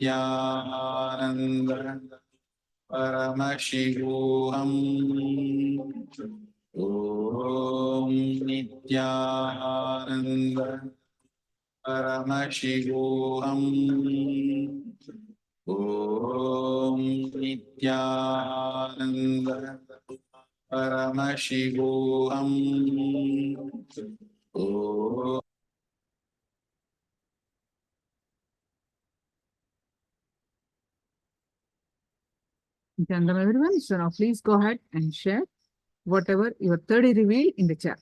Nithyananda Paramashivoham Om Nithyananda Paramashivoham Om Nithyananda Paramashivoham Om Nithyananda, everyone. So now please go ahead and share whatever your 30 revealed in the chat.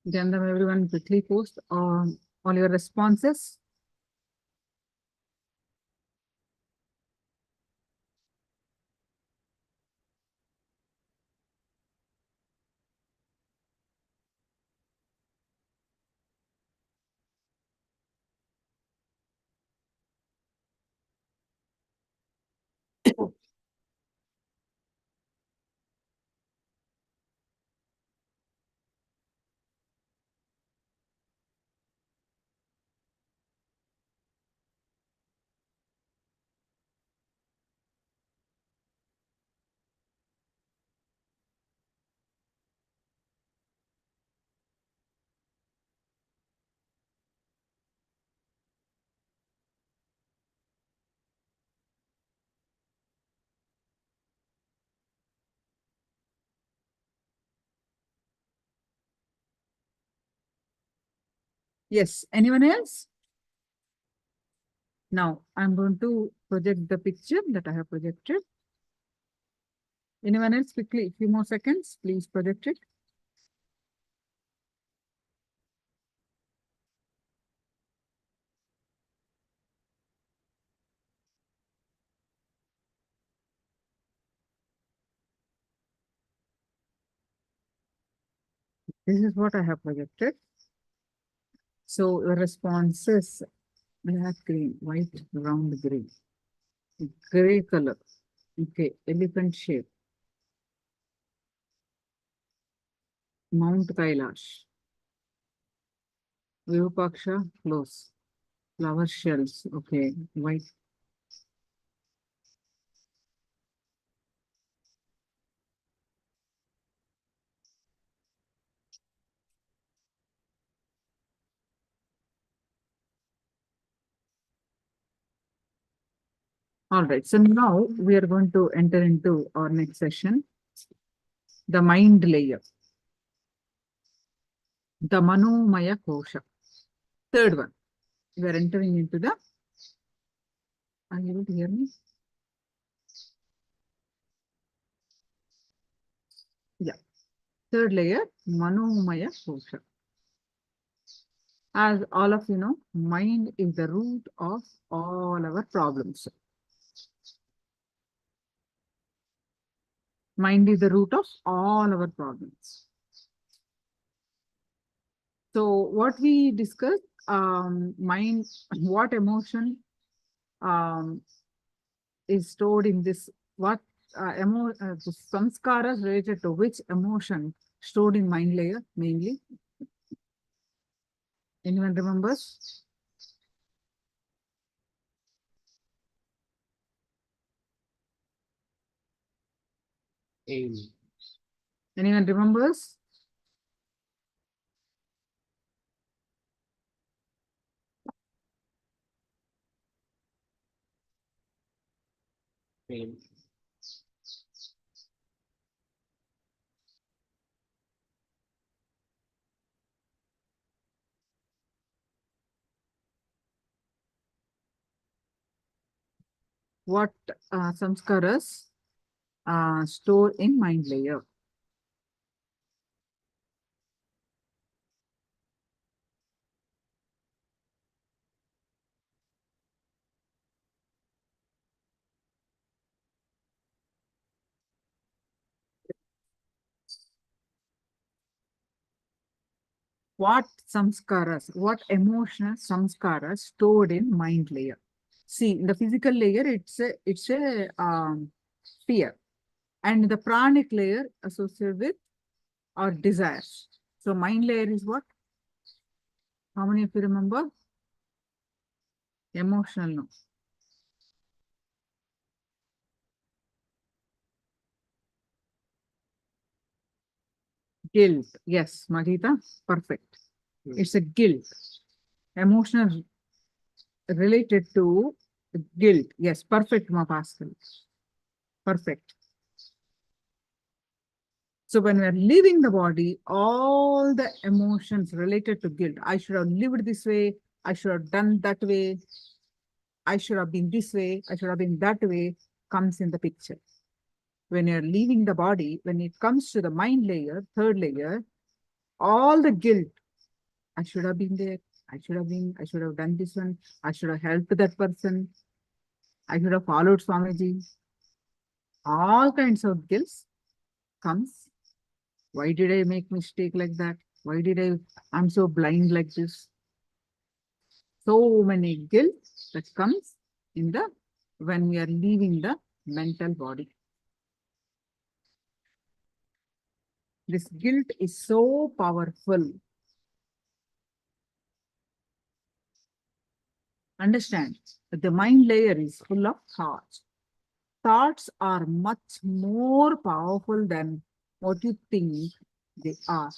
Nithyananda, everyone, quickly post on all your responses. Yes, anyone else? Now I'm going to project the picture that I have projected. Anyone else? Quickly, few more seconds, please project it. This is what I have projected. So your response is black, green, white, round, green, gray color. Okay, elephant shape. Mount Kailash. Virupaksha, close. Flower shells. Okay, white. All right. So now we are going to enter into our next session, the mind layer, the Manomaya Kosha. Third one. We are entering into the. Are you able to hear me? Yeah. Third layer, Manomaya Kosha. As all of you know, mind is the root of all our problems. Mind is the root of all our problems. So what we discussed, mind, what emotion is stored in this, what the samskaras related to which emotion stored in mind layer mainly? Anyone remembers? Anyone remembers? what samskaras stored in mind layer. What samskaras, what emotional samskaras stored in mind layer. See, in the physical layer, it's a fear, and the pranic layer associated with our desires. So mind layer is what? How many of you remember? Emotional, no. Guilt. Yes, Marita, perfect. It's a guilt. Emotional related to guilt. Yes, perfect, Ma Pascal. Perfect. So when we are leaving the body, all the emotions related to guilt, I should have lived this way, I should have done that way, I should have been this way, I should have been that way, comes in the picture. When you're leaving the body, when it comes to the mind layer, third layer, all the guilt, I should have been there, I should have done this one, I should have helped that person, I should have followed Swamiji. All kinds of guilt comes. Why did I make mistake like that? Why did I'm so blind like this? So many guilt that comes in the, when we are leaving the mental body. This guilt is so powerful. Understand that the mind layer is full of thoughts. Thoughts are much more powerful than what you think they are.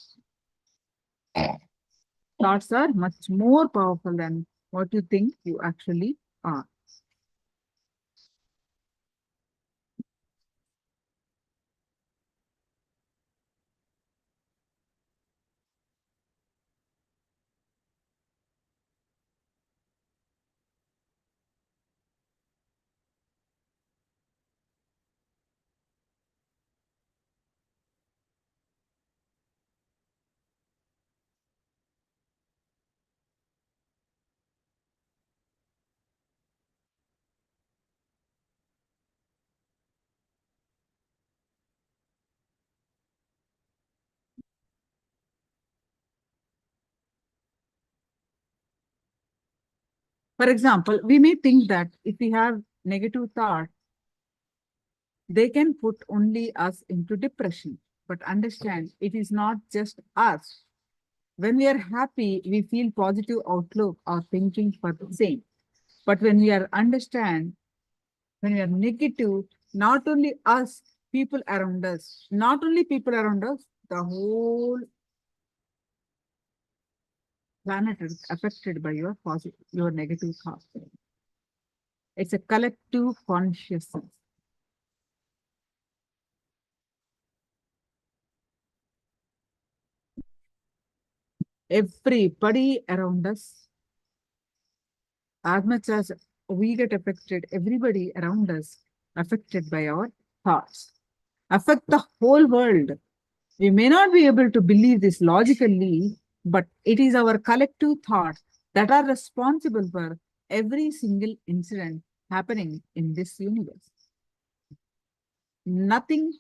Thoughts are much more powerful than what you think you actually are. For example, we may think that if we have negative thought, they can put only us into depression. But understand, it is not just us. When we are happy, we feel positive outlook or thinking for the same. But when we are understand, when we are negative, not only us, people around us, not only people around us, the whole planet is affected by your positive, your negative thoughts. It's a collective consciousness. Everybody around us, as much as we get affected, everybody around us affected by our thoughts, affect the whole world. We may not be able to believe this logically, but it is our collective thoughts that are responsible for every single incident happening in this universe. Nothing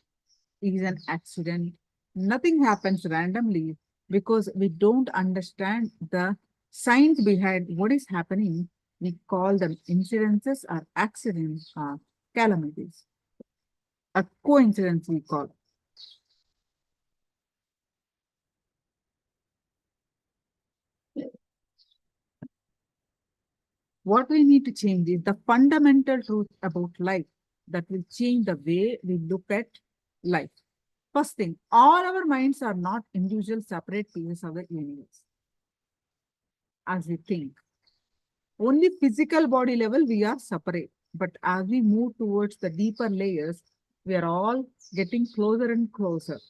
is an accident. Nothing happens randomly because we don't understand the science behind what is happening. We call them incidences or accidents or calamities. A coincidence we call. What we need to change is the fundamental truth about life that will change the way we look at life. First thing, all our minds are not individual separate pieces of the universe as we think. Only physical body level we are separate. But as we move towards the deeper layers, we are all getting closer and closer.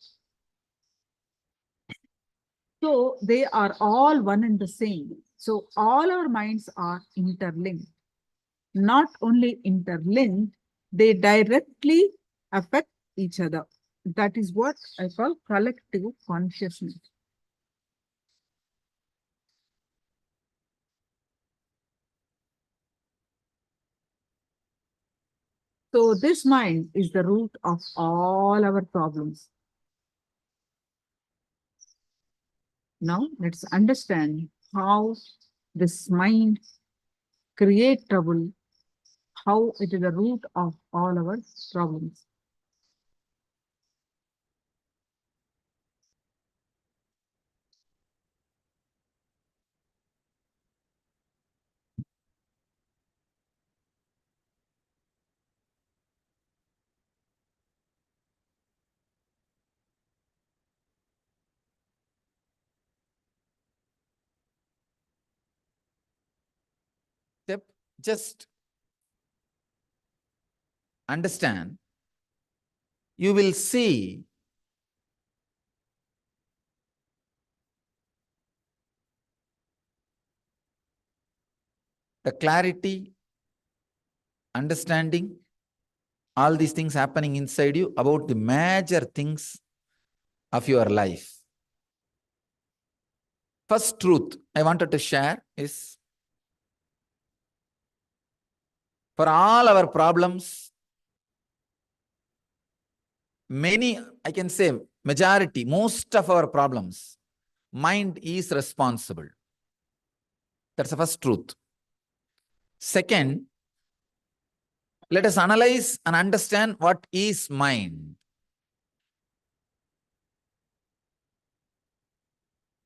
So they are all one and the same. So all our minds are interlinked. not only interlinked, they directly affect each other. That is what I call collective consciousness. So this mind is the root of all our problems. Now let's understand how this mind creates trouble, how it is the root of all our problems. Just understand, you will see the clarity, understanding, all these things happening inside you about the major things of your life. First truth I wanted to share is, for all our problems, many, I can say majority, most of our problems, mind is responsible. That's the first truth. Second, let us analyze and understand what is mind.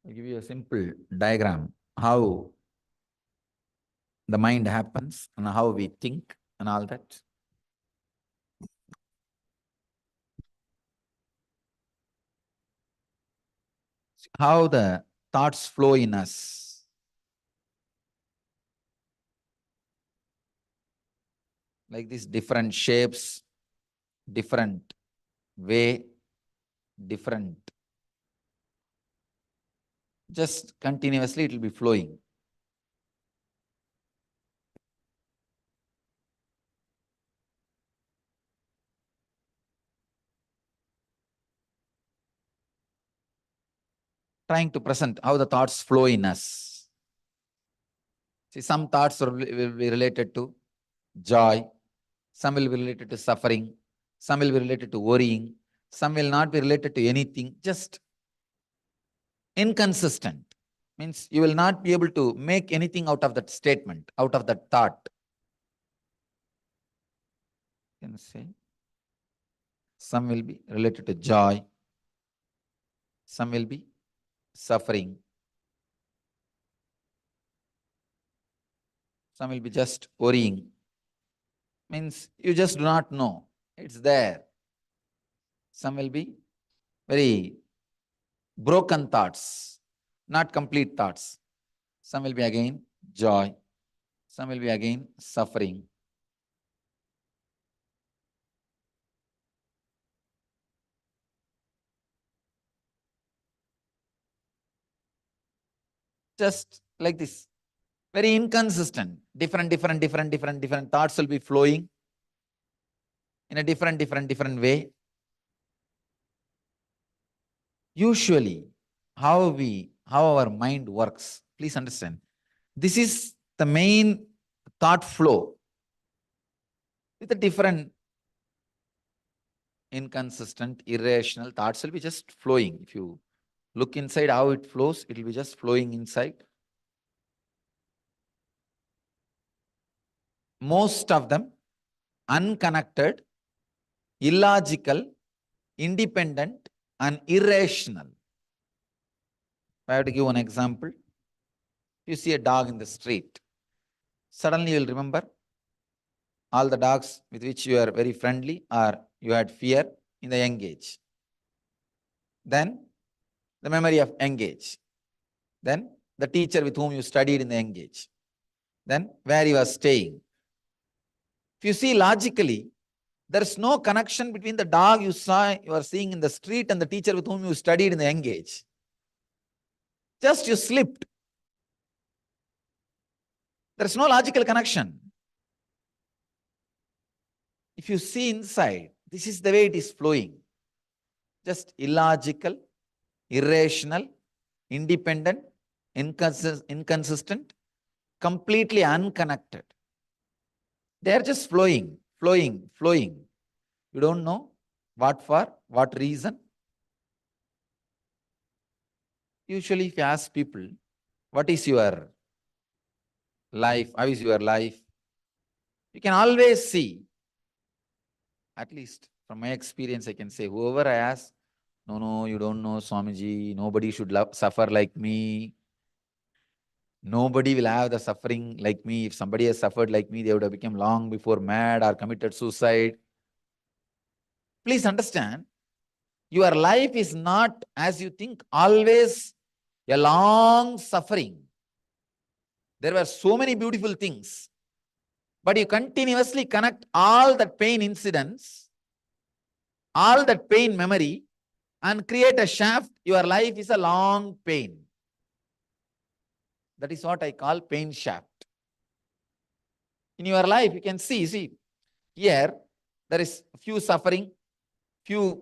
I'll give you a simple diagram, how the mind happens and how we think and all that. How the thoughts flow in us. Like these different shapes, different way, different. Just continuously it will be flowing. Trying to present how the thoughts flow in us. See, some thoughts will be related to joy, some will be related to suffering, some will be related to worrying, some will not be related to anything, just inconsistent. Means you will not be able to make anything out of that statement, out of that thought. You can say some will be related to joy, some will be suffering, some will be just worrying. Means you just do not know. It's there. Some will be very broken thoughts, not complete thoughts. Some will be again joy. Some will be again suffering. Just like this. Very inconsistent. Different thoughts will be flowing in a different way. Usually, how our mind works, please understand. This is the main thought flow with a different inconsistent, irrational thoughts will be just flowing. If you look inside how it flows, it will be just flowing inside. Most of them unconnected, illogical, independent, and irrational. If I have to give one example, you see a dog in the street. Suddenly you will remember all the dogs with which you are very friendly or you had fear in the young age. Then the memory of young age. Then the teacher with whom you studied in the young age. Then where you are staying. If you see logically, there is no connection between the dog you are seeing in the street and the teacher with whom you studied in the young age. Just you slipped. There is no logical connection. If you see inside, this is the way it is flowing. Just illogical, irrational, independent, inconsistent, completely unconnected. They are just flowing, flowing, flowing. You don't know what for, what reason. Usually if you ask people, what is your life? How is your life? You can always see, at least from my experience, I can say, whoever I ask, no, you don't know, Swamiji, nobody should suffer like me. Nobody will have the suffering like me. If somebody has suffered like me, they would have become long before mad or committed suicide. Please understand, your life is not, as you think, always a long suffering. There were so many beautiful things, but you continuously connect all that pain incidents, all that pain memory, and create a shaft. Your life is a long pain. That is what I call pain shaft. In your life, you can see, here, there is few suffering, few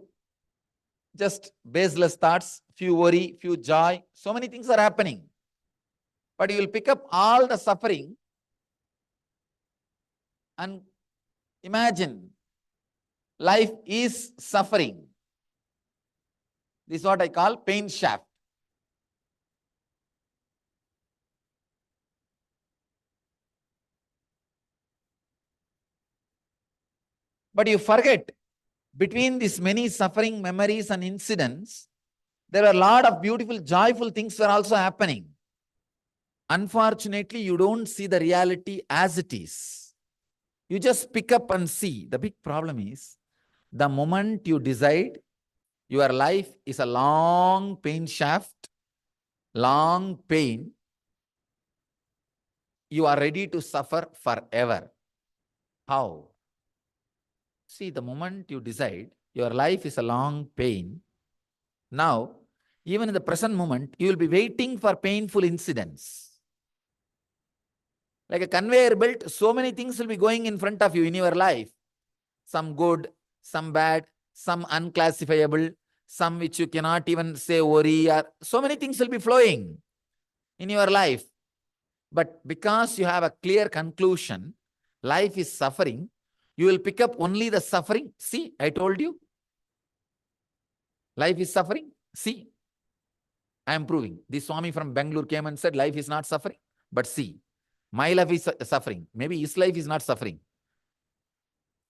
just baseless thoughts, few worry, few joy. So many things are happening. But you will pick up all the suffering and imagine life is suffering. This is what I call pain shaft. But you forget, between these many suffering memories and incidents, there are a lot of beautiful, joyful things were also happening. Unfortunately, you don't see the reality as it is. You just pick up and see. The big problem is, the moment you decide your life is a long pain shaft, long pain, you are ready to suffer forever. How? See, the moment you decide your life is a long pain, now, even in the present moment, you will be waiting for painful incidents. Like a conveyor belt, so many things will be going in front of you in your life. Some good, some bad, some unclassifiable, some which you cannot even say worry, or so many things will be flowing in your life. But because you have a clear conclusion, life is suffering, you will pick up only the suffering. See, I told you. Life is suffering. See, I am proving. This Swami from Bangalore came and said, life is not suffering. But see, my life is suffering. Maybe his life is not suffering.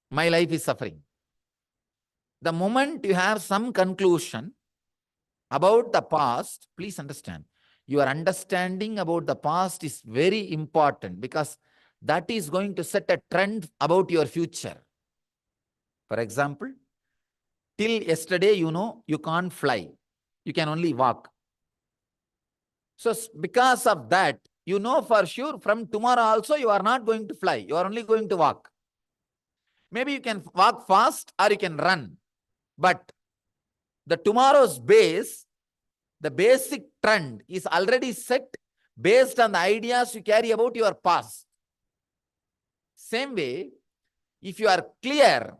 My life is suffering. The moment you have some conclusion about the past, please understand, your understanding about the past is very important, because that is going to set a trend about your future. For example, till yesterday, you know, you can't fly. You can only walk. So because of that, you know for sure from tomorrow also you are not going to fly. You are only going to walk. Maybe you can walk fast or you can run. But the tomorrow's base, the basic trend is already set based on the ideas you carry about your past. Same way, if you are clear,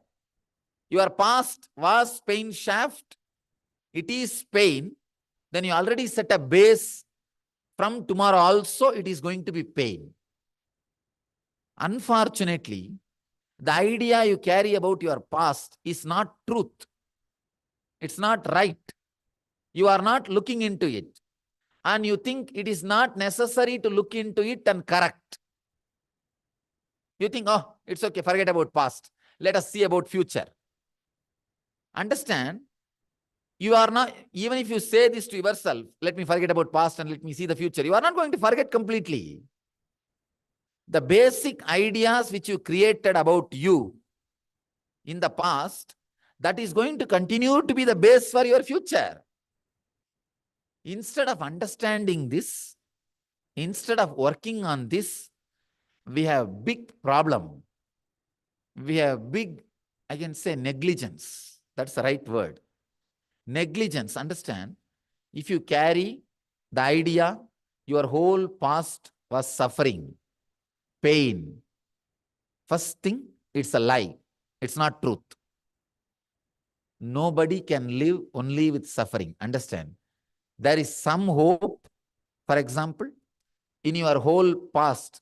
your past was pain shaft, it is pain, then you already set a base. From tomorrow also it is going to be pain. Unfortunately, the idea you carry about your past is not truth. It's not right. You are not looking into it. And you think it is not necessary to look into it and correct. You think, oh, it's okay, forget about past. Let us see about future. Understand, you are not, even if you say this to yourself, let me forget about past and let me see the future, you are not going to forget completely. The basic ideas which you created about you in the past, that is going to continue to be the base for your future. Instead of understanding this, instead of working on this, we have big problem. We have big, I can say, negligence. That's the right word. Negligence, understand? If you carry the idea, your whole past was suffering, pain. First thing, it's a lie. It's not truth. Nobody can live only with suffering. Understand? There is some hope. For example, in your whole past,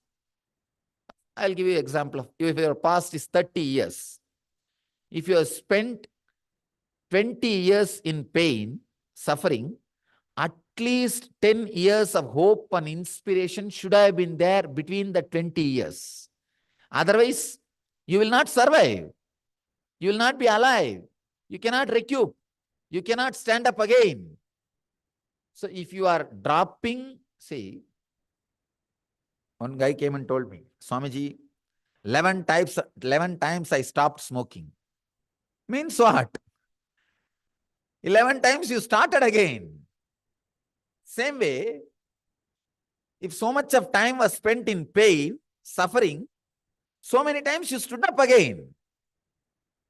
I'll give you an example of if your past is 30 years. If you have spent 20 years in pain, suffering, at least 10 years of hope and inspiration should have been there between the 20 years. Otherwise, you will not survive. You will not be alive. You cannot recoup. You cannot stand up again. So if you are dropping, see, one guy came and told me, Swamiji, 11 times I stopped smoking. Means what? 11 times you started again. Same way, if so much of time was spent in pain, suffering, so many times you stood up again.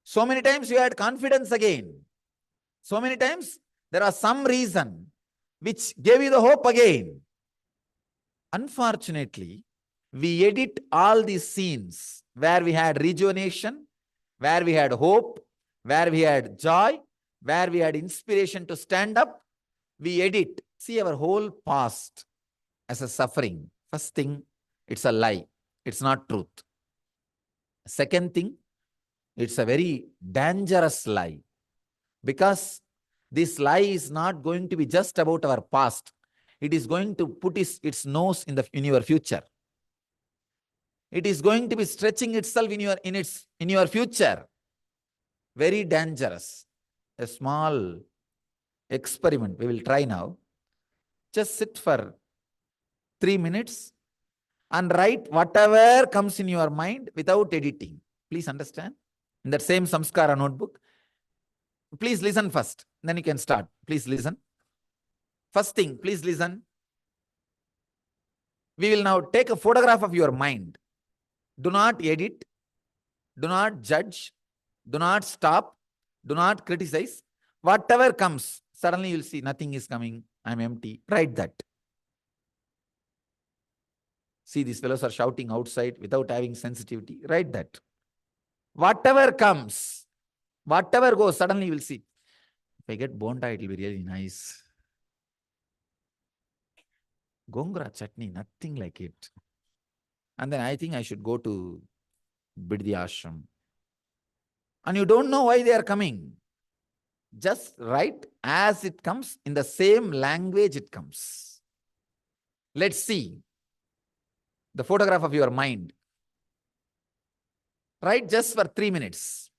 So many times you had confidence again. So many times there was some reason which gave you the hope again. Unfortunately, we edit all these scenes where we had rejuvenation, where we had hope, where we had joy, where we had inspiration to stand up. We edit. See our whole past as a suffering. First thing, it's a lie. It's not truth. Second thing, it's a very dangerous lie. Because this lie is not going to be just about our past. It is going to put its nose in your future. It is going to be stretching itself in your future. Very dangerous. A small experiment we will try now. Just sit for 3 minutes and write whatever comes in your mind without editing. Please understand. In that same samskara notebook. Please listen first. Then you can start. Please listen. First thing, please listen. We will now take a photograph of your mind. Do not edit. Do not judge. Do not stop. Do not criticize. Whatever comes, suddenly you'll see nothing is coming. I'm empty. Write that. See, these fellows are shouting outside without having sensitivity. Write that. Whatever comes, whatever goes, suddenly you will see. If I get bonda, it will be really nice. Gongura chutney, nothing like it. And then I think I should go to Biddi Ashram. And you don't know why they are coming. Just write as it comes, in the same language it comes. Let's see the photograph of your mind. Write just for 3 minutes.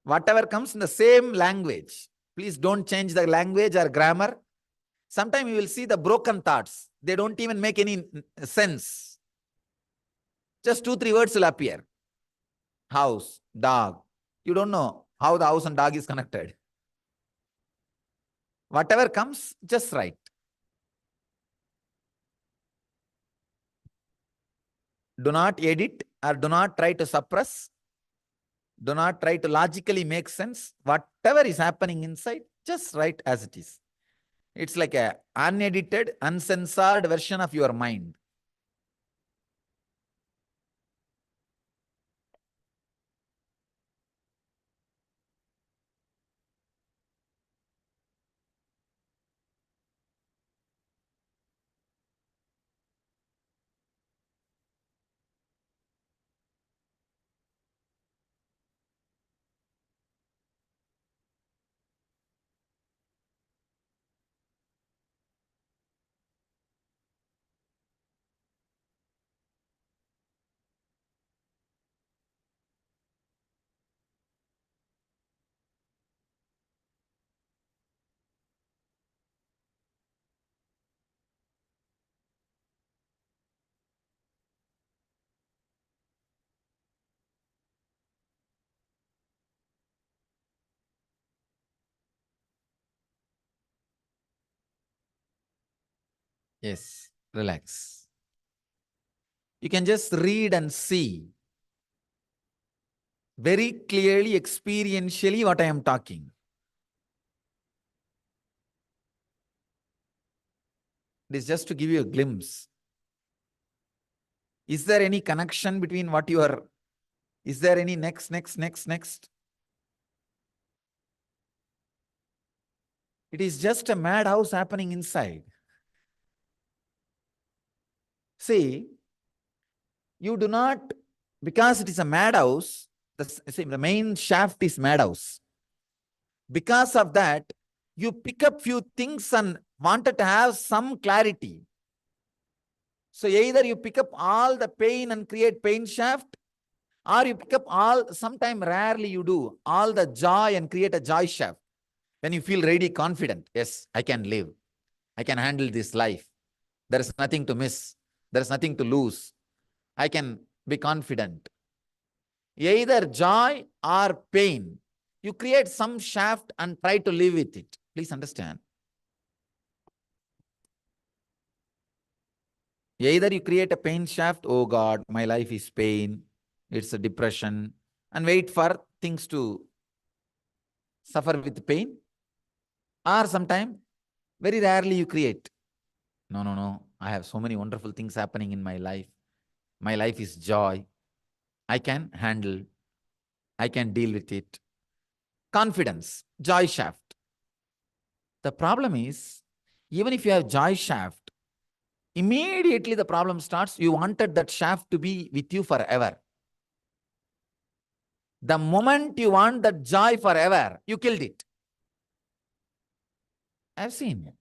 Whatever comes in the same language. Please don't change the language or grammar. Sometimes you will see the broken thoughts. They don't even make any sense. Just 2-3 words will appear. House, dog. You don't know how the house and dog is connected. Whatever comes, just write. Do not edit or do not try to suppress. Do not try to logically make sense. Whatever is happening inside, just write as it is. It's like an unedited, uncensored version of your mind. Yes, relax. You can just read and see very clearly, experientially what I am talking. It is just to give you a glimpse. Is there any connection between what you are? Is there any next? It is just a madhouse happening inside. See, you do not, because it is a madhouse, the main shaft is madhouse. Because of that, you pick up few things and wanted to have some clarity. So either you pick up all the pain and create pain shaft, or you pick up all, sometime rarely you do, all the joy and create a joy shaft. When you feel really confident, yes, I can live. I can handle this life. There is nothing to miss. There is nothing to lose. I can be confident. Either joy or pain. You create some shaft and try to live with it. Please understand. Either you create a pain shaft, oh God, my life is pain, it's a depression, and wait for things to suffer with pain. Or sometime, very rarely you create. No, I have so many wonderful things happening in my life. My life is joy. I can handle. I can deal with it. Confidence, joy shaft. The problem is, even if you have joy shaft, immediately the problem starts. You wanted that shaft to be with you forever. The moment you want that joy forever, you killed it. I've seen.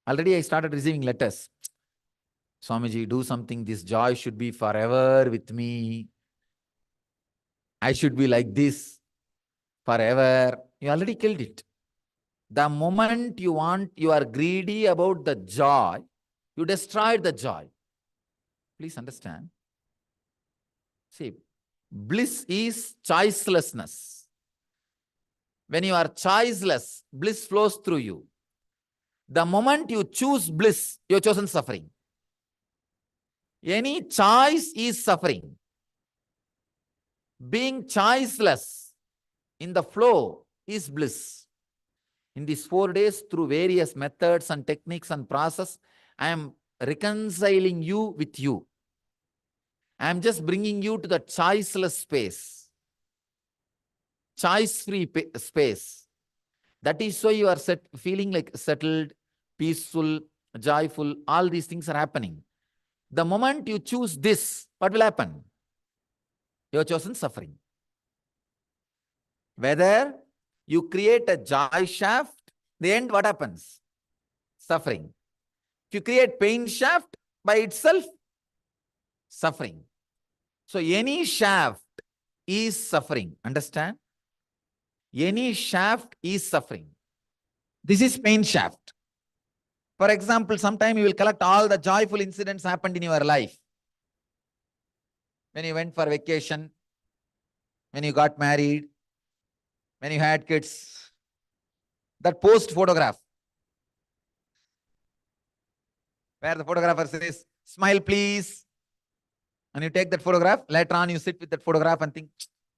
Already I started receiving letters. Swamiji, do something. This joy should be forever with me. I should be like this forever. You already killed it. The moment you are greedy about the joy, you destroyed the joy. Please understand. See, bliss is choicelessness. When you are choiceless, bliss flows through you. The moment you choose bliss, you have chosen suffering. Any choice is suffering. Being choiceless in the flow is bliss. In these 4 days, through various methods and techniques and process, I am reconciling you with you. I am just bringing you to the choiceless space. Choice-free space. That is why you are feeling like settled, peaceful, joyful. All these things are happening. The moment you choose this, what will happen? You have chosen suffering. Whether you create a joy shaft, the end what happens? Suffering. If you create pain shaft, by itself, suffering. So any shaft is suffering. Understand? Any shaft is suffering. This is pain shaft. For example, sometime you will collect all the joyful incidents happened in your life. When you went for vacation, when you got married, when you had kids, that post photograph, where the photographer says, smile please. And you take that photograph, later on you sit with that photograph and think,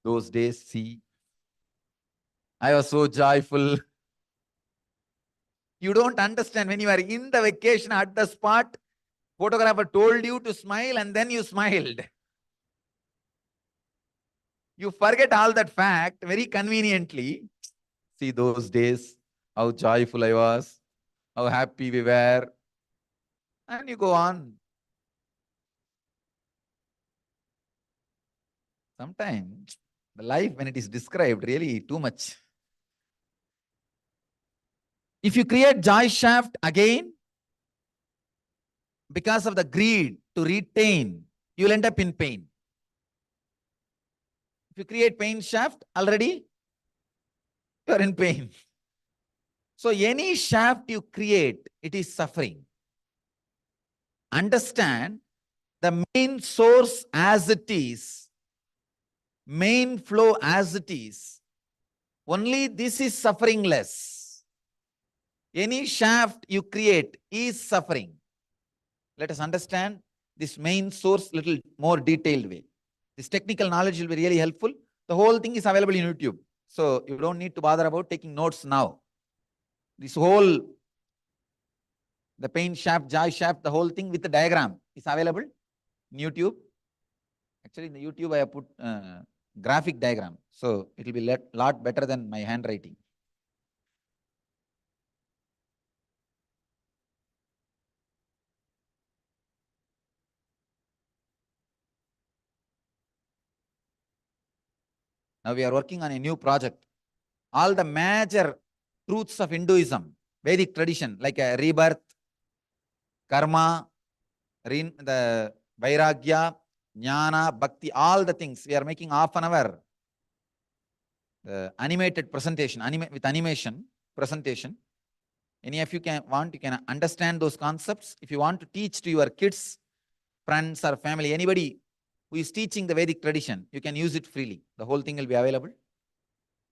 those days, see, I was so joyful. You don't understand when you are in the vacation at the spot, photographer told you to smile and then you smiled. You forget all that fact very conveniently. See those days, how joyful I was, how happy we were. And you go on. Sometimes the life, when it is described, really too much. If you create joy shaft again, because of the greed to retain, you will end up in pain. If you create pain shaft, already you are in pain. So any shaft you create, it is suffering. Understand the main source as it is, main flow as it is. Only this is sufferingless. Any shaft you create is suffering. Let us understand this main source little more detailed way. This technical knowledge will be really helpful. The whole thing is available in YouTube. So you don't need to bother about taking notes now. This whole, the pain shaft, joy shaft, the whole thing with the diagram is available. In YouTube, actually in the YouTube I have put graphic diagram, so it will be lot better than my handwriting. Now we are working on a new project. All the major truths of Hinduism, Vedic tradition, like rebirth, karma, the vairagya, jnana, bhakti, all the things. We are making half an hour animated presentation, with animation presentation. Any of you you can understand those concepts. If you want to teach to your kids, friends or family, anybody who is teaching the Vedic tradition, you can use it freely. The whole thing will be available.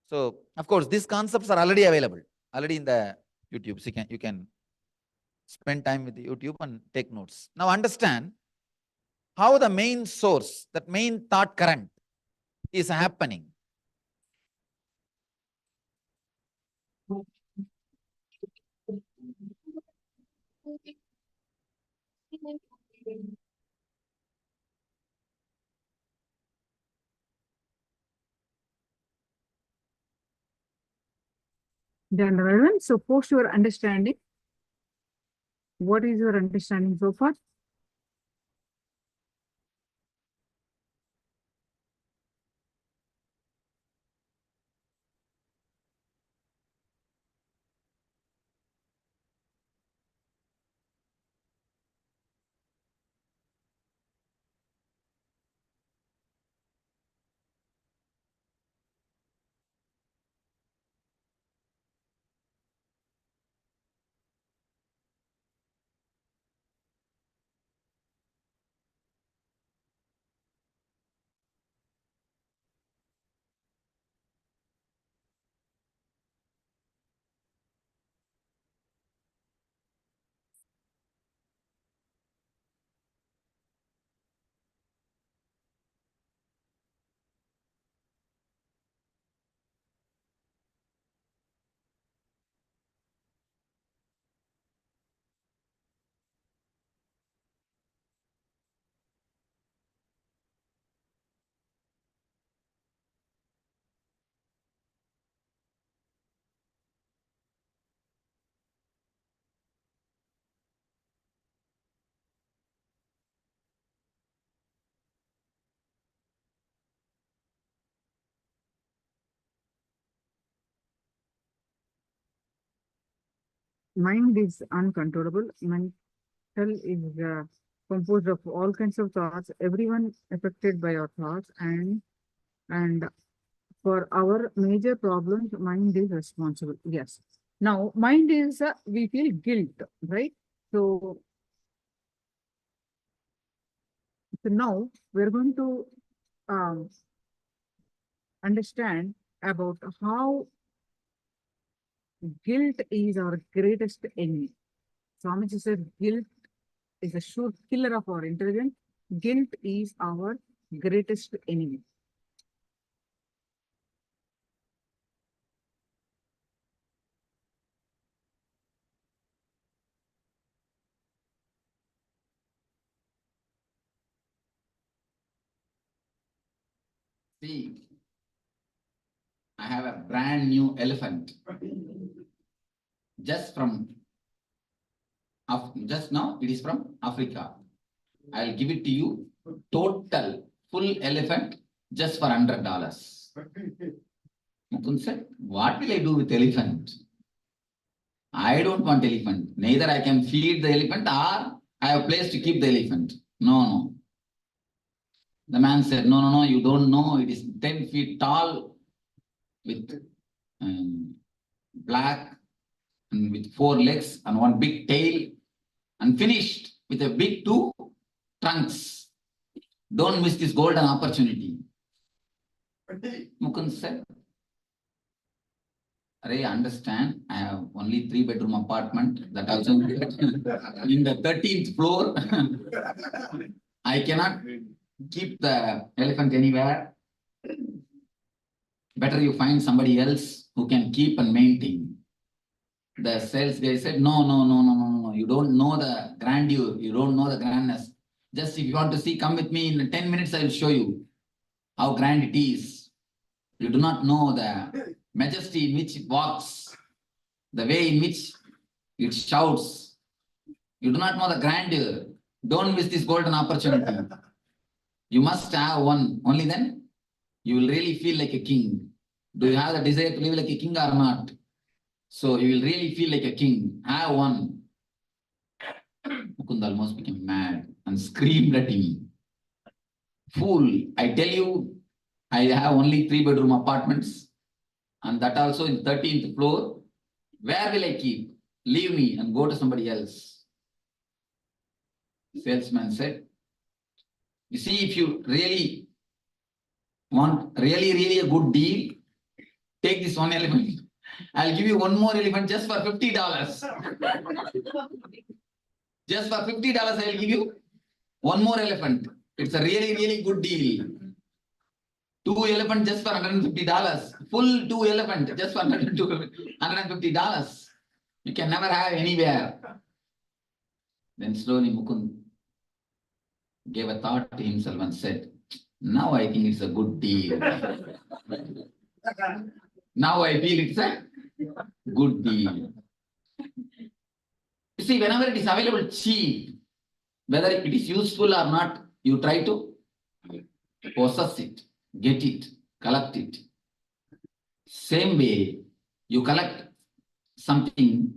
So, of course, these concepts are already available, already in the YouTube. So you can spend time with the YouTube and take notes. Now understand how the main source, that main thought current is happening. Then, so post your understanding. What is your understanding so far? Mind is uncontrollable. Mental is composed of all kinds of thoughts. Everyone affected by our thoughts, and for our major problems, mind is responsible. Yes. Now, mind is we feel guilt, right? So now we're going to understand about how guilt is our greatest enemy. Swamiji said guilt is a sure killer of our intelligence. Guilt is our greatest enemy. See, I have a brand new elephant. Just now, it is from Africa. I'll give it to you. Total, full elephant, just for $100. Mukund said, what will I do with elephant? I don't want elephant. Neither I can feed the elephant or I have a place to keep the elephant. No. The man said, no, you don't know. It is 10 feet tall with black and with 4 legs and 1 big tail and finished with a big 2 trunks. Don't miss this golden opportunity. Mukund said, Arey, understand, I have only 3-bedroom apartment that also in the 13th floor. I cannot keep the elephant anywhere. Better you find somebody else who can keep and maintain. The sales guy said, no. You don't know the grandeur. You don't know the grandness. Just if you want to see, come with me in 10 minutes, I will show you how grand it is. You do not know the majesty in which it walks, the way in which it shouts. You do not know the grandeur. Don't miss this golden opportunity. You must have one. Only then you will really feel like a king. Do you have the desire to live like a king or not? So you will really feel like a king. Have one. Mukund almost became mad and screamed at him. Fool, I tell you, I have only 3-bedroom apartments, and that also in 13th floor. Where will I keep? Leave me and go to somebody else. Salesman said, you see, if you really want really a good deal, take this one elephant. I'll give you one more elephant just for $50. Just for $50, I'll give you one more elephant. It's a really good deal. 2 elephants just for $150. Full 2 elephants just for $150. You can never have anywhere. Then slowly Mukund gave a thought to himself and said, now I think it's a good deal. Now I feel it's a good deal. You see, whenever it is available cheap, whether it is useful or not, you try to possess it, get it, collect it. Same way, you collect something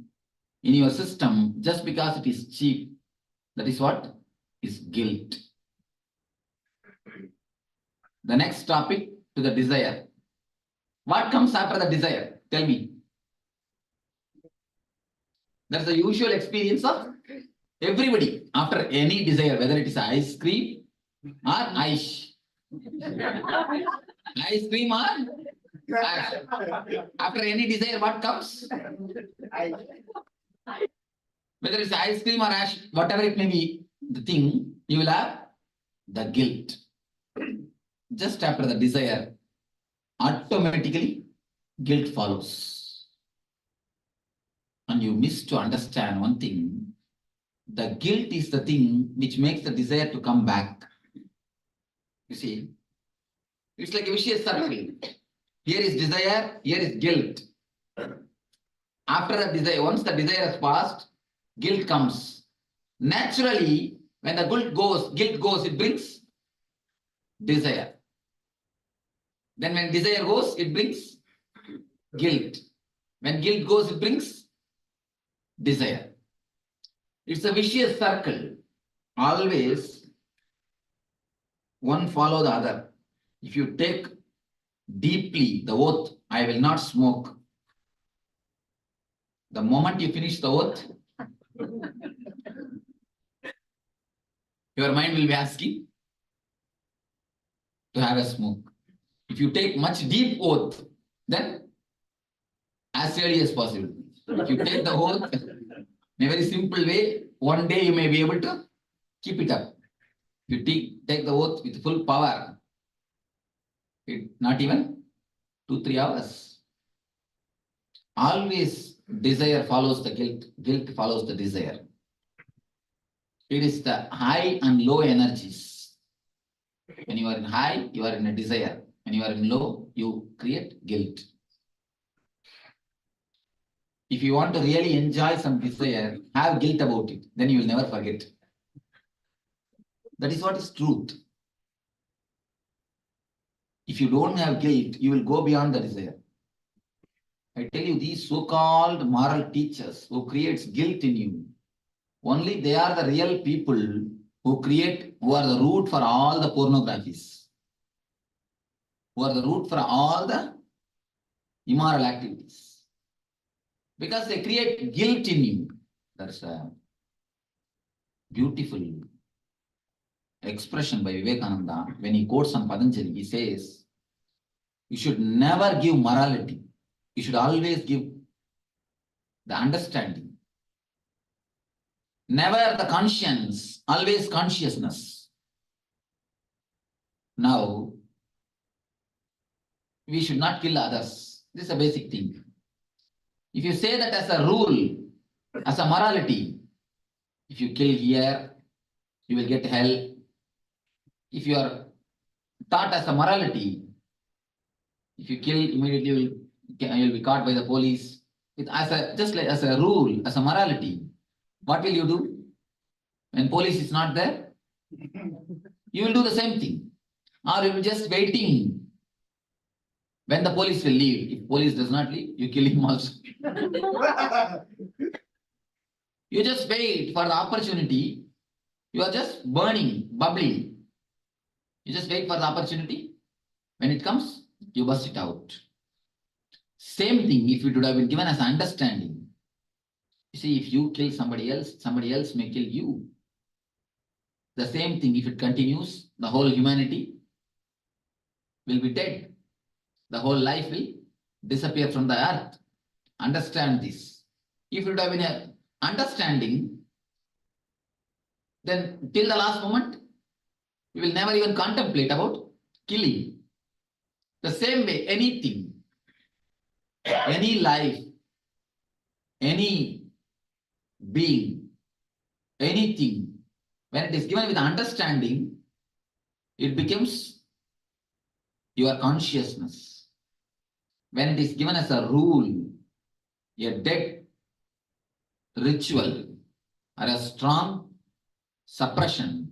in your system just because it is cheap. That is what is guilt. The next topic to the desire. What comes after the desire? Tell me. That's the usual experience of everybody after any desire, whether it is ice cream or ice. Ice cream or ice. After any desire, what comes? Whether it's ice cream or ash, whatever it may be, the thing, you will have the guilt. Just after the desire, automatically guilt follows. And you miss to understand one thing. The guilt is the thing which makes the desire to come back. You see, it's like a vicious circle. Here is desire, here is guilt. After the desire, once the desire has passed, guilt comes. Naturally, when the guilt goes, it brings desire. Then when desire goes, it brings guilt. When guilt goes, it brings desire. It's a vicious circle. Always one follow the other. If you take deeply the oath, I will not smoke. The moment you finish the oath, your mind will be asking to have a smoke. If you take much deep oath, then as early as possible. If you take the oath in a very simple way, one day you may be able to keep it up. If you take the oath with full power, not even 2-3 hours. Always desire follows the guilt, guilt follows the desire. It is the high and low energies. When you are in high, you are in a desire. When you are in low, you create guilt. If you want to really enjoy some desire, have guilt about it. Then you will never forget. That is what is truth. If you don't have guilt, you will go beyond the desire. I tell you, these so-called moral teachers who creates guilt in you, only they are the real people who are the root for all the pornographies, who are the root for all the immoral activities. Because they create guilt in you. That's a beautiful expression by Vivekananda. When he quotes on Patanjali, he says, you should never give morality. You should always give the understanding. Never the conscience, always consciousness. Now, we should not kill others. This is a basic thing. If you say that as a rule, as a morality, if you kill here, you will get hell. If you are taught as a morality, if you kill, immediately you'll be caught by the police. Just like as a rule, as a morality, what will you do? When police is not there, you will do the same thing. Or you will just waiting when the police will leave. If police does not leave, you kill him also. You just wait for the opportunity. You are just burning, bubbling. You just wait for the opportunity. When it comes, you bust it out. Same thing if it would have been given as understanding. You see, if you kill somebody else may kill you. The same thing, if it continues, the whole humanity will be dead. The whole life will disappear from the earth. Understand this. If it would have been an understanding, then till the last moment, we will never even contemplate about killing. The same way, anything, any life, any being, anything, when it is given with understanding, it becomes your consciousness. When it is given as a rule, a dead ritual, or a strong suppression,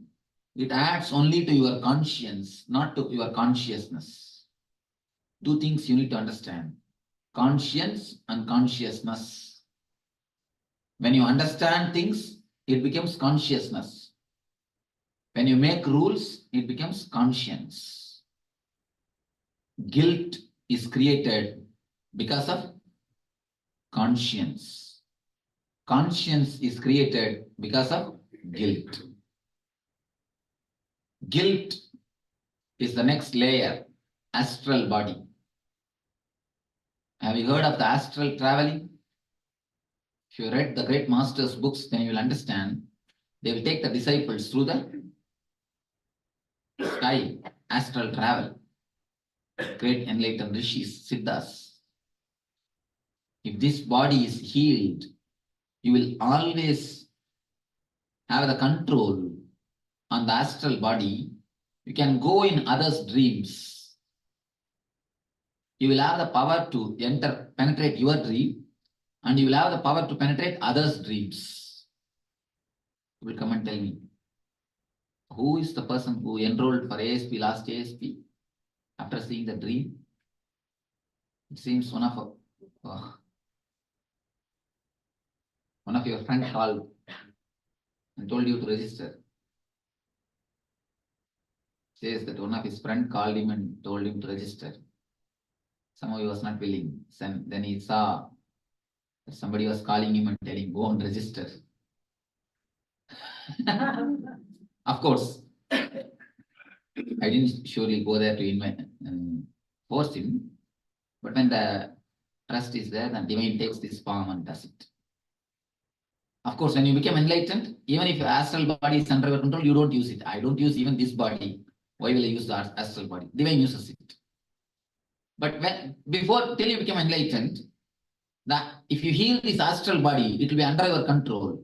it adds only to your conscience, not to your consciousness. Two things you need to understand: conscience and consciousness. When you understand things, it becomes consciousness. When you make rules, it becomes conscience. Guilt is created because of conscience. Conscience is created because of guilt. Guilt is the next layer, astral body. Have you heard of the astral traveling? If you read the great masters' books, then you will understand. They will take the disciples through the sky, astral travel. Great enlightened rishis, siddhas. If this body is healed, you will always have the control on the astral body. You can go in others' dreams. You will have the power to penetrate your dream, and you will have the power to penetrate others' dreams. You will come and tell me, who is the person who enrolled for ASP, last ASP, after seeing the dream? It seems one of your friends called and told you to register. Says that one of his friends called him and told him to register. Somehow he was not willing. Then he saw that somebody was calling him and telling, go and register. Of course, I didn't surely go there to force him. But when the trust is there, then divine takes this form and does it. Of course, when you become enlightened, even if your astral body is under your control, you don't use it. I don't use even this body. Why will I use the astral body? Divine uses it. But till you become enlightened, if you heal this astral body, it will be under your control.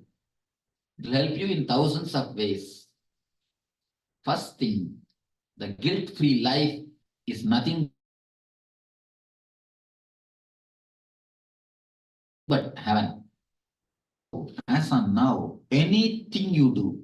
It will help you in thousands of ways. First thing, the guilt-free life is nothing but heaven. As on now, anything you do,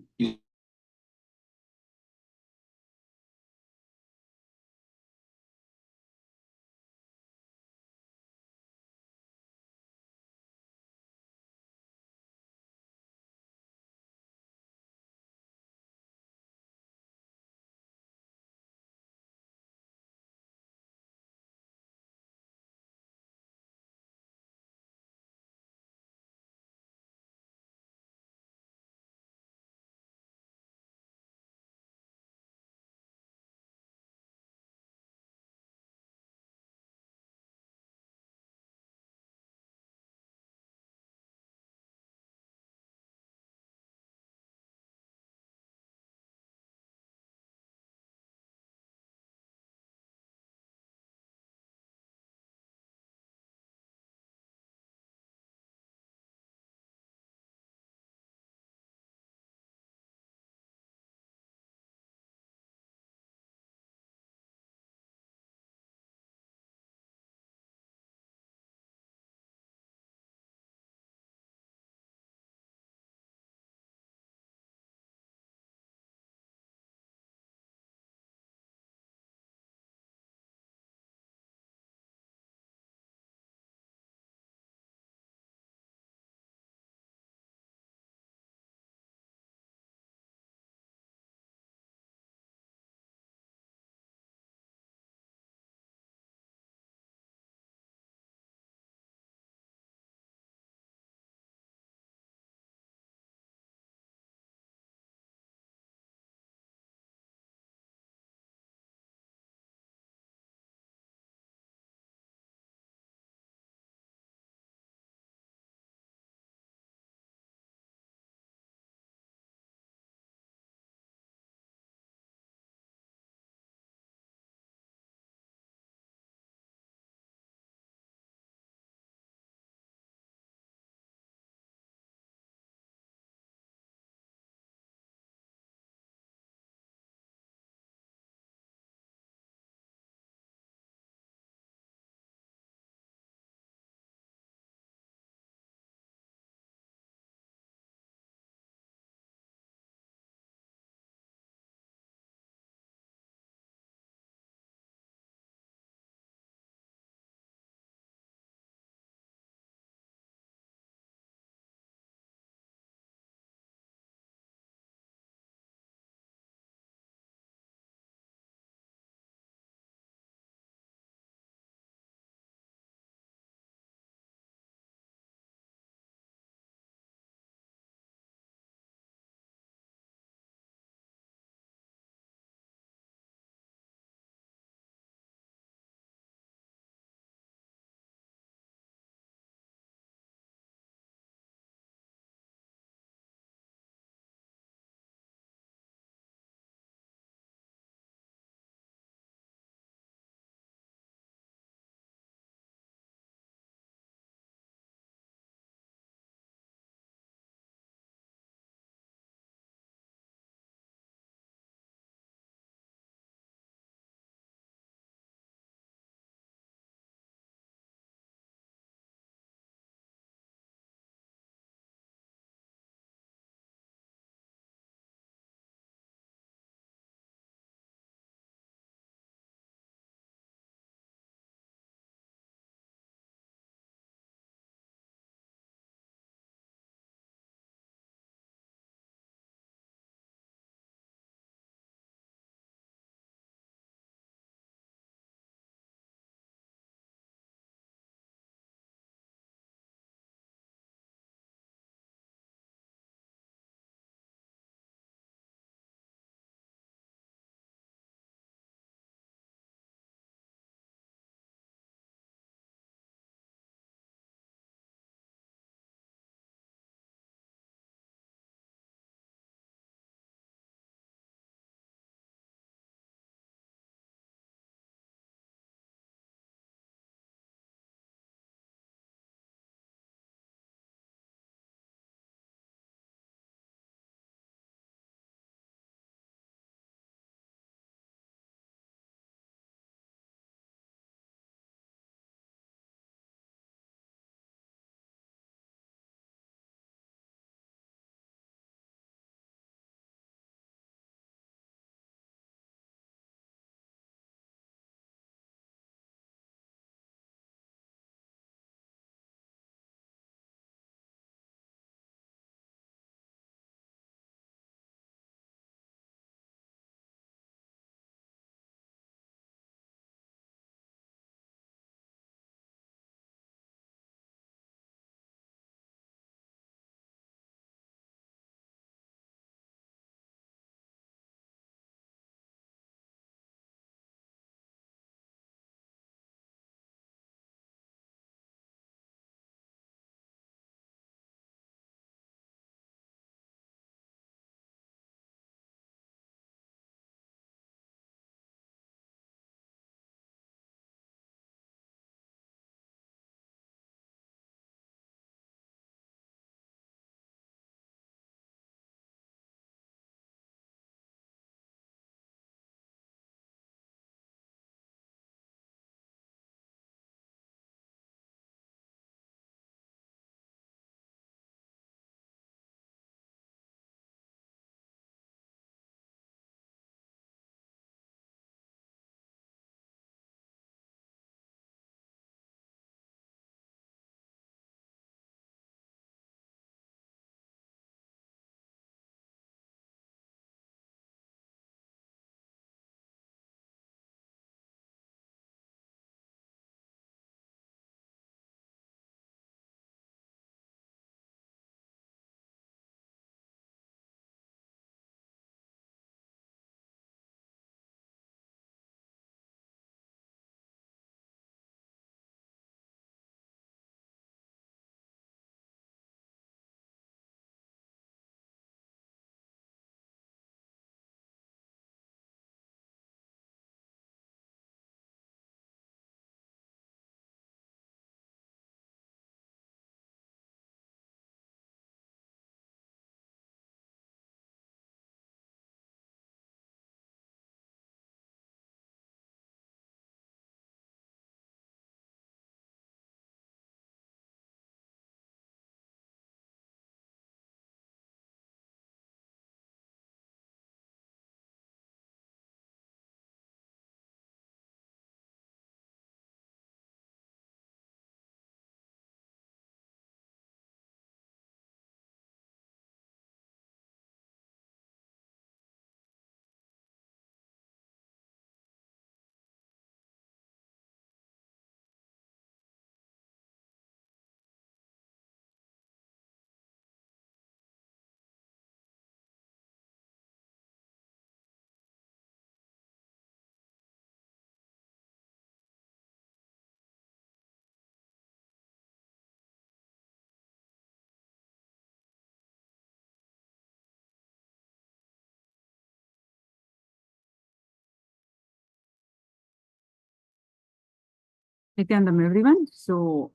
Nithyananda, everyone. So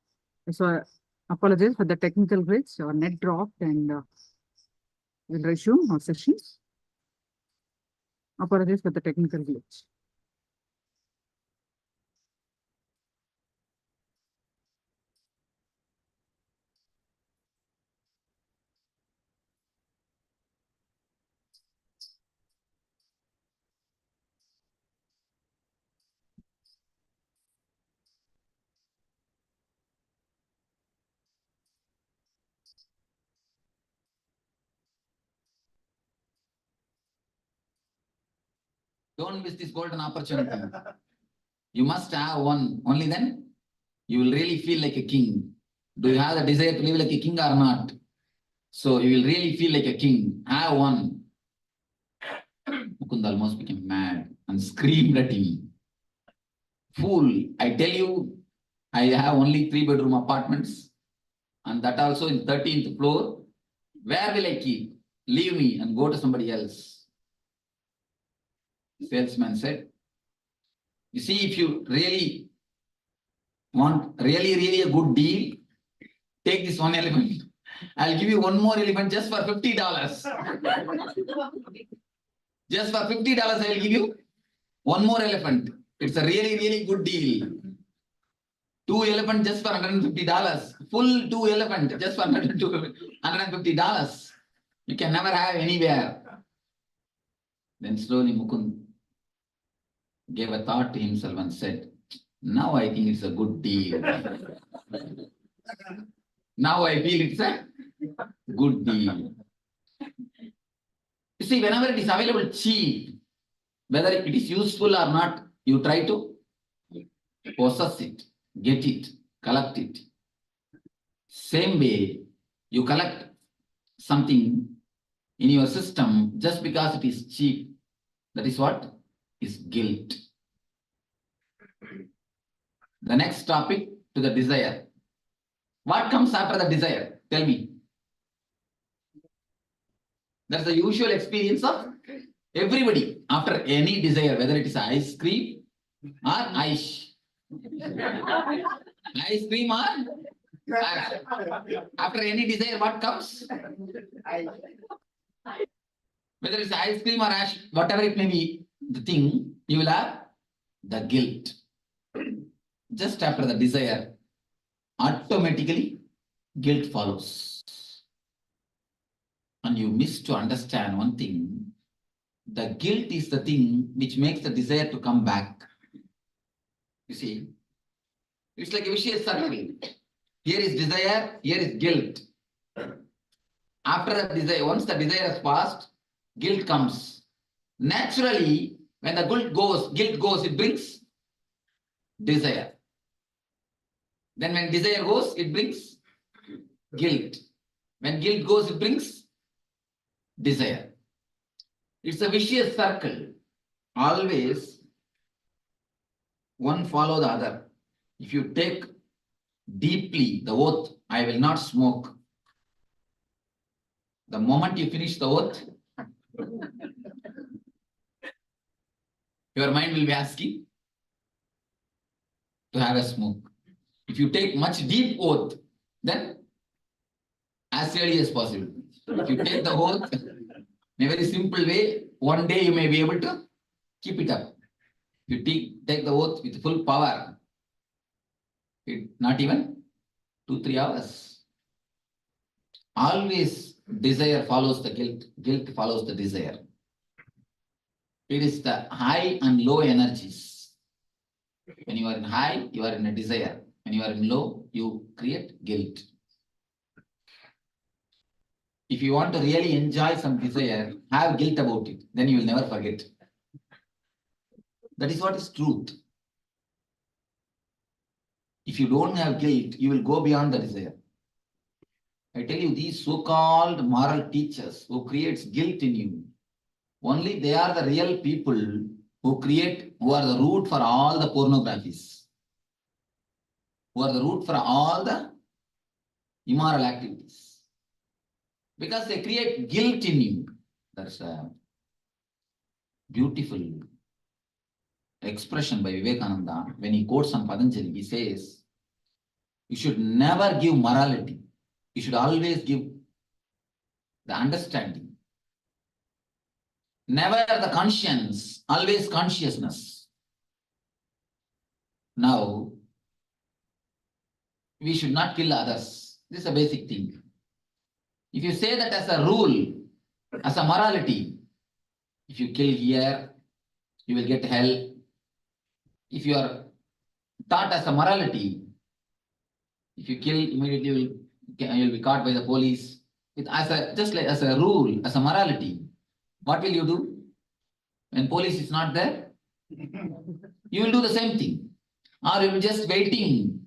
apologize for the technical glitch. Our net dropped and we'll resume our sessions. Apologize for the technical glitch. Don't miss this golden opportunity. You must have one. Only then you will really feel like a king. Do you have the desire to live like a king or not? So you will really feel like a king. Have one. Mukund almost became mad and screamed at him. Fool, I tell you, I have only 3-bedroom apartments, and that also in 13th floor. Where will I keep? Leave me and go to somebody else. Salesman said, you see, if you really want really a good deal, take this one elephant. I'll give you one more elephant just for $50. Just for $50, I will give you one more elephant. It's a really good deal. 2 elephants just for $150. Full 2 elephants just for $150. You can never have anywhere. Then slowly Mukund gave a thought to himself and said, now I think it's a good deal. Now I feel it's a good deal. You see, whenever it is available cheap, whether it is useful or not, you try to possess it, get it, collect it. Same way, you collect something in your system just because it is cheap. That is what is guilt. The next topic to the desire. What comes after the desire? Tell me. That's the usual experience of everybody after any desire, whether it is ice cream or ice. Ice cream or ice. After any desire, what comes? Whether it's ice cream or ash, whatever it may be, the thing, you will have the guilt. Just after the desire, automatically guilt follows. And you miss to understand one thing. The guilt is the thing which makes the desire to come back. You see, it's like a vicious circle. Here is desire, here is guilt. After the desire, once the desire has passed, guilt comes. Naturally, when the guilt goes, it brings desire. Then when desire goes, it brings guilt. When guilt goes, it brings desire. It's a vicious circle. Always one follow the other. If you take deeply the oath, I will not smoke. The moment you finish the oath, your mind will be asking to have a smoke. If you take much deep oath, then as early as possible. If you take the oath in a very simple way, one day you may be able to keep it up. If you take the oath with full power, not even 2-3 hours. Always desire follows the guilt, guilt follows the desire. It is the high and low energies. When you are in high, you are in a desire. When you are in low, you create guilt. If you want to really enjoy some desire, have guilt about it. Then you will never forget. That is what is truth. If you don't have guilt, you will go beyond the desire. I tell you, these so-called moral teachers who creates guilt in you, only they are the real people who are the root for all the pornographies, who are the root for all the immoral activities. Because they create guilt in you. That's a beautiful expression by Vivekananda. When he quotes some Patanjali, he says, you should never give morality. You should always give the understanding. Never the conscience, always consciousness. Now, we should not kill others. This is a basic thing. If you say that as a rule, as a morality, if you kill here, you will get hell. If you are taught as a morality, if you kill, immediately you will be caught by the police. Just like as a rule, as a morality, what will you do? When police is not there, you will do the same thing. Or you will just waiting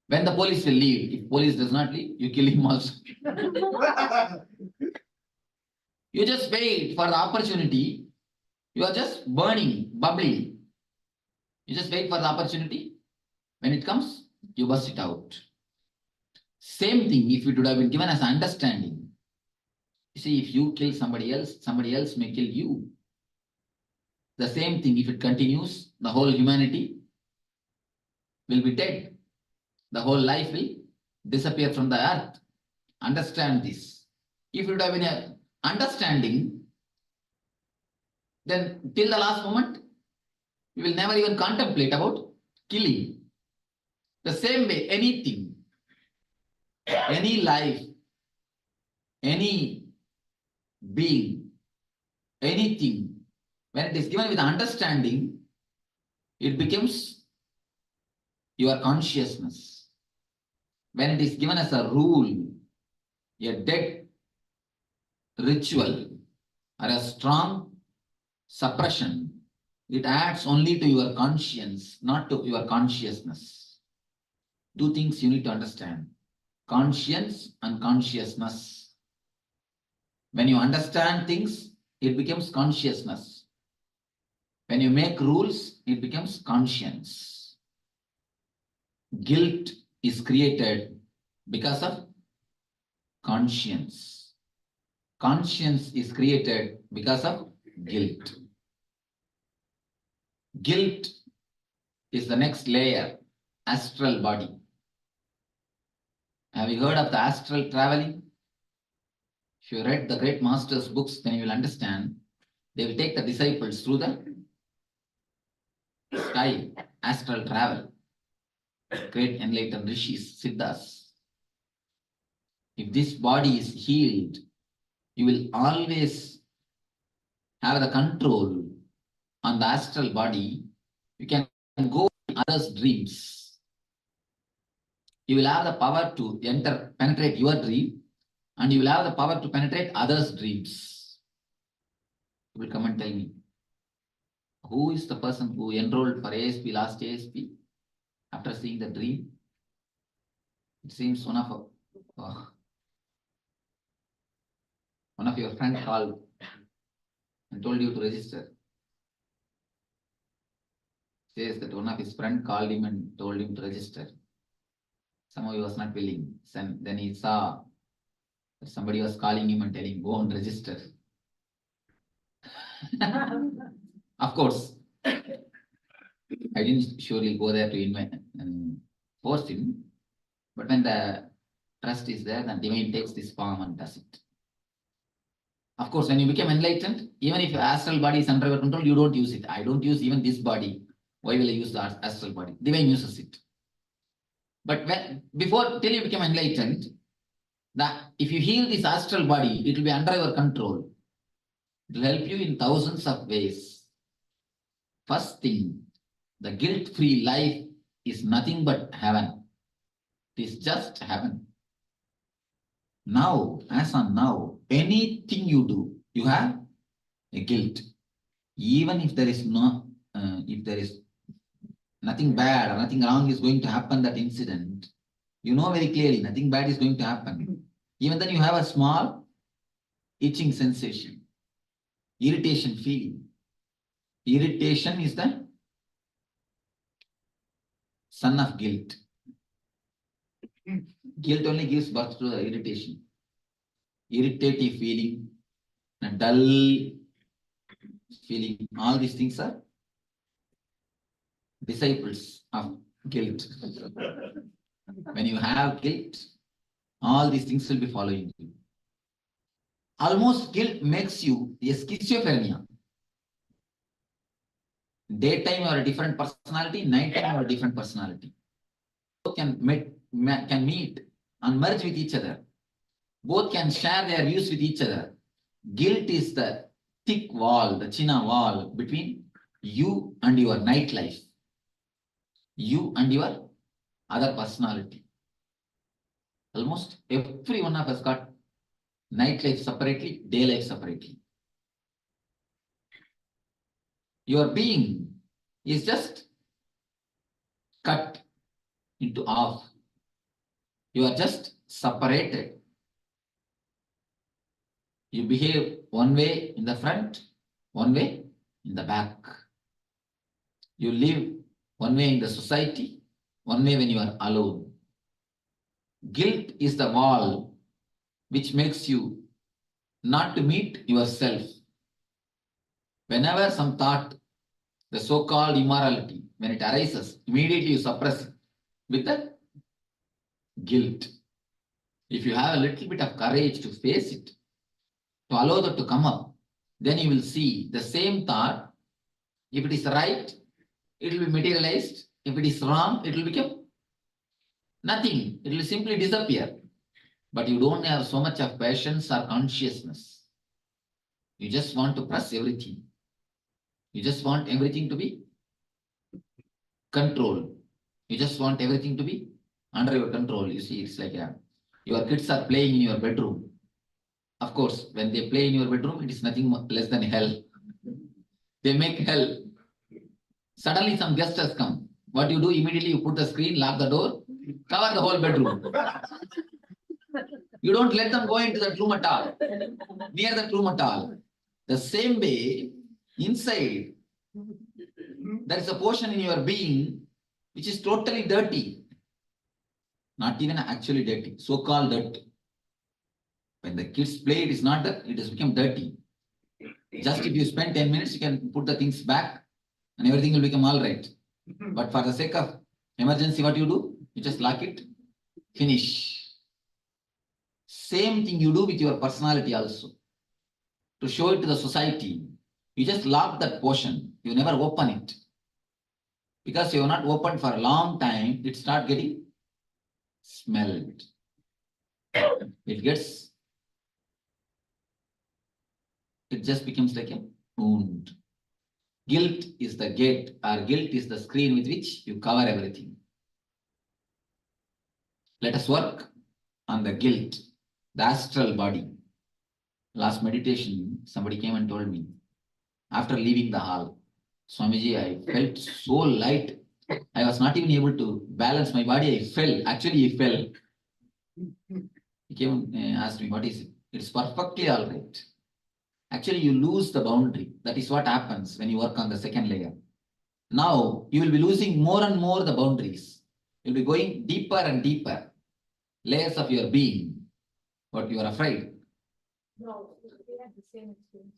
when the police will leave. If police does not leave, you kill him also. You just wait for the opportunity. You are just burning, bubbling. You just wait for the opportunity. When it comes, you bust it out. Same thing if it would have been given as understanding. You see, if you kill somebody else may kill you. The same thing, if it continues, the whole humanity will be dead. The whole life will disappear from the earth. Understand this. If it would have been an understanding, then till the last moment, you will never even contemplate about killing. The same way, anything, any life, any being, anything, when it is given with understanding, it becomes your consciousness. When it is given as a rule, a dead ritual, or a strong suppression, it adds only to your conscience, not to your consciousness. Two things you need to understand: conscience and consciousness. When you understand things, it becomes consciousness. When you make rules, it becomes conscience. Guilt is created because of conscience. Conscience is created because of guilt. Guilt is the next layer, astral body. Have you heard of the astral traveling? If you read the great masters' books, then you will understand. They will take the disciples through the sky, astral travel. Great enlightened rishis, siddhas. If this body is healed, you will always have the control on the astral body. You can go in others' dreams. You will have the power to penetrate your dream, and you will have the power to penetrate others' dreams. You will come and tell me, who is the person who enrolled for ASP, last ASP, after seeing the dream? It seems one of your friends called and told you to register. Says that one of his friends called him and told him to register. Somehow he was not willing. Then he saw that somebody was calling him and telling, go and register. Of course, I didn't surely go there to invite and force him. But when the trust is there, then divine takes this form and does it. Of course, when you become enlightened, even if your astral body is under your control, you don't use it. I don't use even this body. Why will I use the astral body? Divine uses it. But till you become enlightened, if you heal this astral body, it will be under your control. It will help you in thousands of ways. First thing, the guilt-free life is nothing but heaven. It is just heaven. Now, as on now, anything you do, you have a guilt. Even if there is nothing bad or nothing wrong is going to happen, that incident, you know very clearly nothing bad is going to happen. Even then you have a small itching sensation, irritation feeling. Irritation is the son of guilt. Guilt only gives birth to the irritation. Irritative feeling, a dull feeling, all these things are disciples of guilt. When you have guilt, all these things will be following you. Almost guilt makes you a schizophrenia. Daytime you are a different personality, nighttime you are a different personality. Both can meet and merge with each other. Both can share their views with each other. Guilt is the thick wall, the china wall between you and your nightlife, you and your other personality. Almost every one of us got nightlife separately, day life separately. Your being is just cut into half. You are just separated. You behave one way in the front, one way in the back. You live one way in the society, one way when you are alone. Guilt is the wall which makes you not to meet yourself. Whenever some thought, the so-called immorality, when it arises, immediately you suppress it with the guilt. If you have a little bit of courage to face it, to allow that to come up, then you will see the same thought. If it is right, it will be materialized. If it is wrong, it will become nothing. It will simply disappear. But you don't have so much of patience or consciousness. You just want to press everything. You just want everything to be controlled. You just want everything to be under your control. You see, it's like your kids are playing in your bedroom. Of course, when they play in your bedroom, it is nothing less than hell. They make hell. Suddenly some guest has come. What you do? Immediately you put the screen, lock the door, cover the whole bedroom. You don't let them go into that room at all, near that room at all. The same way, inside, there is a portion in your being which is totally dirty. Not even actually dirty, so-called dirt. When the kids play, it is not that, it has become dirty. Just if you spend 10 minutes, you can put the things back and everything will become all right. But for the sake of emergency, what you do? You just lock it, finish. Same thing you do with your personality also. To show it to the society, you just lock that portion. You never open it. Because you have not opened for a long time, it starts getting smelled. It just becomes like a wound. Guilt is the gate, or guilt is the screen with which you cover everything. Let us work on the guilt, the astral body. Last meditation, somebody came and told me, after leaving the hall, Swamiji, I felt so light. I was not even able to balance my body. I fell. Actually, I fell. He came and asked me, what is it? It's perfectly all right. Actually, you lose the boundary. That is what happens when you work on the second layer. Now, you will be losing more and more the boundaries. You'll be going deeper and deeper. Layers of your being. But you are afraid. No, we had the same experience.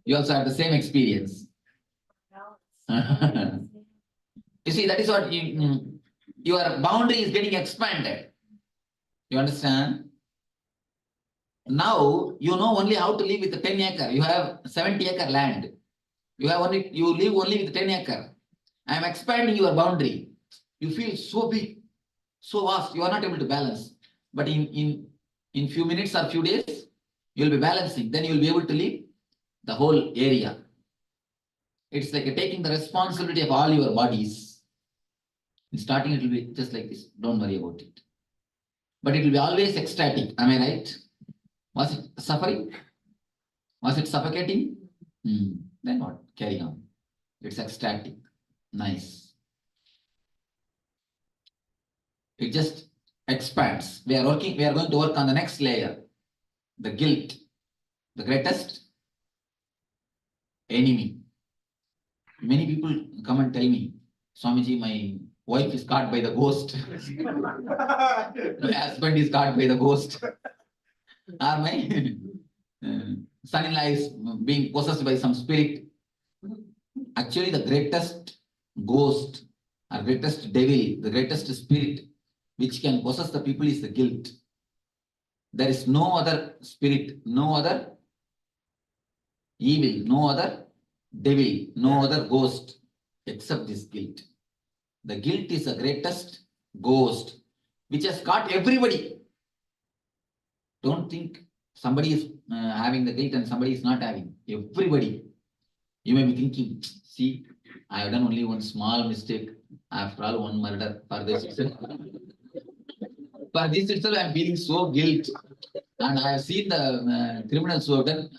You also have the same experience. Now You see, that is what your boundary is getting expanded. You understand? Now you know only how to live with the 10 acre. You have 70 acre land. You live only with 10 acre. I am expanding your boundary. You feel so big, so vast. You are not able to balance. But in few minutes or few days, you will be balancing. Then you will be able to live the whole area. It's like taking the responsibility of all your bodies. In starting, it will be just like this. Don't worry about it. But it will be always ecstatic. Am I right? Was it suffering? Was it suffocating? Then what? Carry on. It's ecstatic. Nice. It just expands. We are going to work on the next layer. The guilt. The greatest enemy. Many people come and tell me, Swamiji, my wife is caught by the ghost. My husband is caught by the ghost. Or my son-in-law is being possessed by some spirit. Actually, the greatest ghost or greatest devil, the greatest spirit which can possess the people is the guilt. There is no other spirit, no other evil, no other devil, no other ghost except this guilt. The guilt is the greatest ghost which has got everybody. Don't think somebody is having the guilt and somebody is not having. Everybody. You may be thinking, see, I have done only one small mistake. After all, one murder. For this itself, I am feeling so guilt. And I have seen the criminals who have done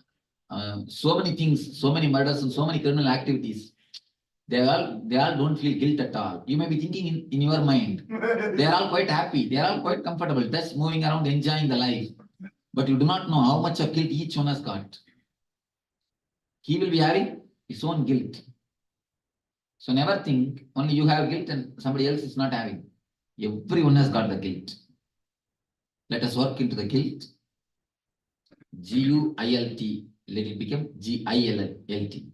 so many things, so many murders and so many criminal activities. They all don't feel guilt at all. You may be thinking in your mind, they are all quite happy, they are all quite comfortable, just moving around, enjoying the life. But you do not know how much of guilt each one has got. He will be having his own guilt. So never think only you have guilt and somebody else is not having. Everyone has got the guilt. Let us work into the guilt. G-U-I-L-T. Let it become G-I-L-L-T.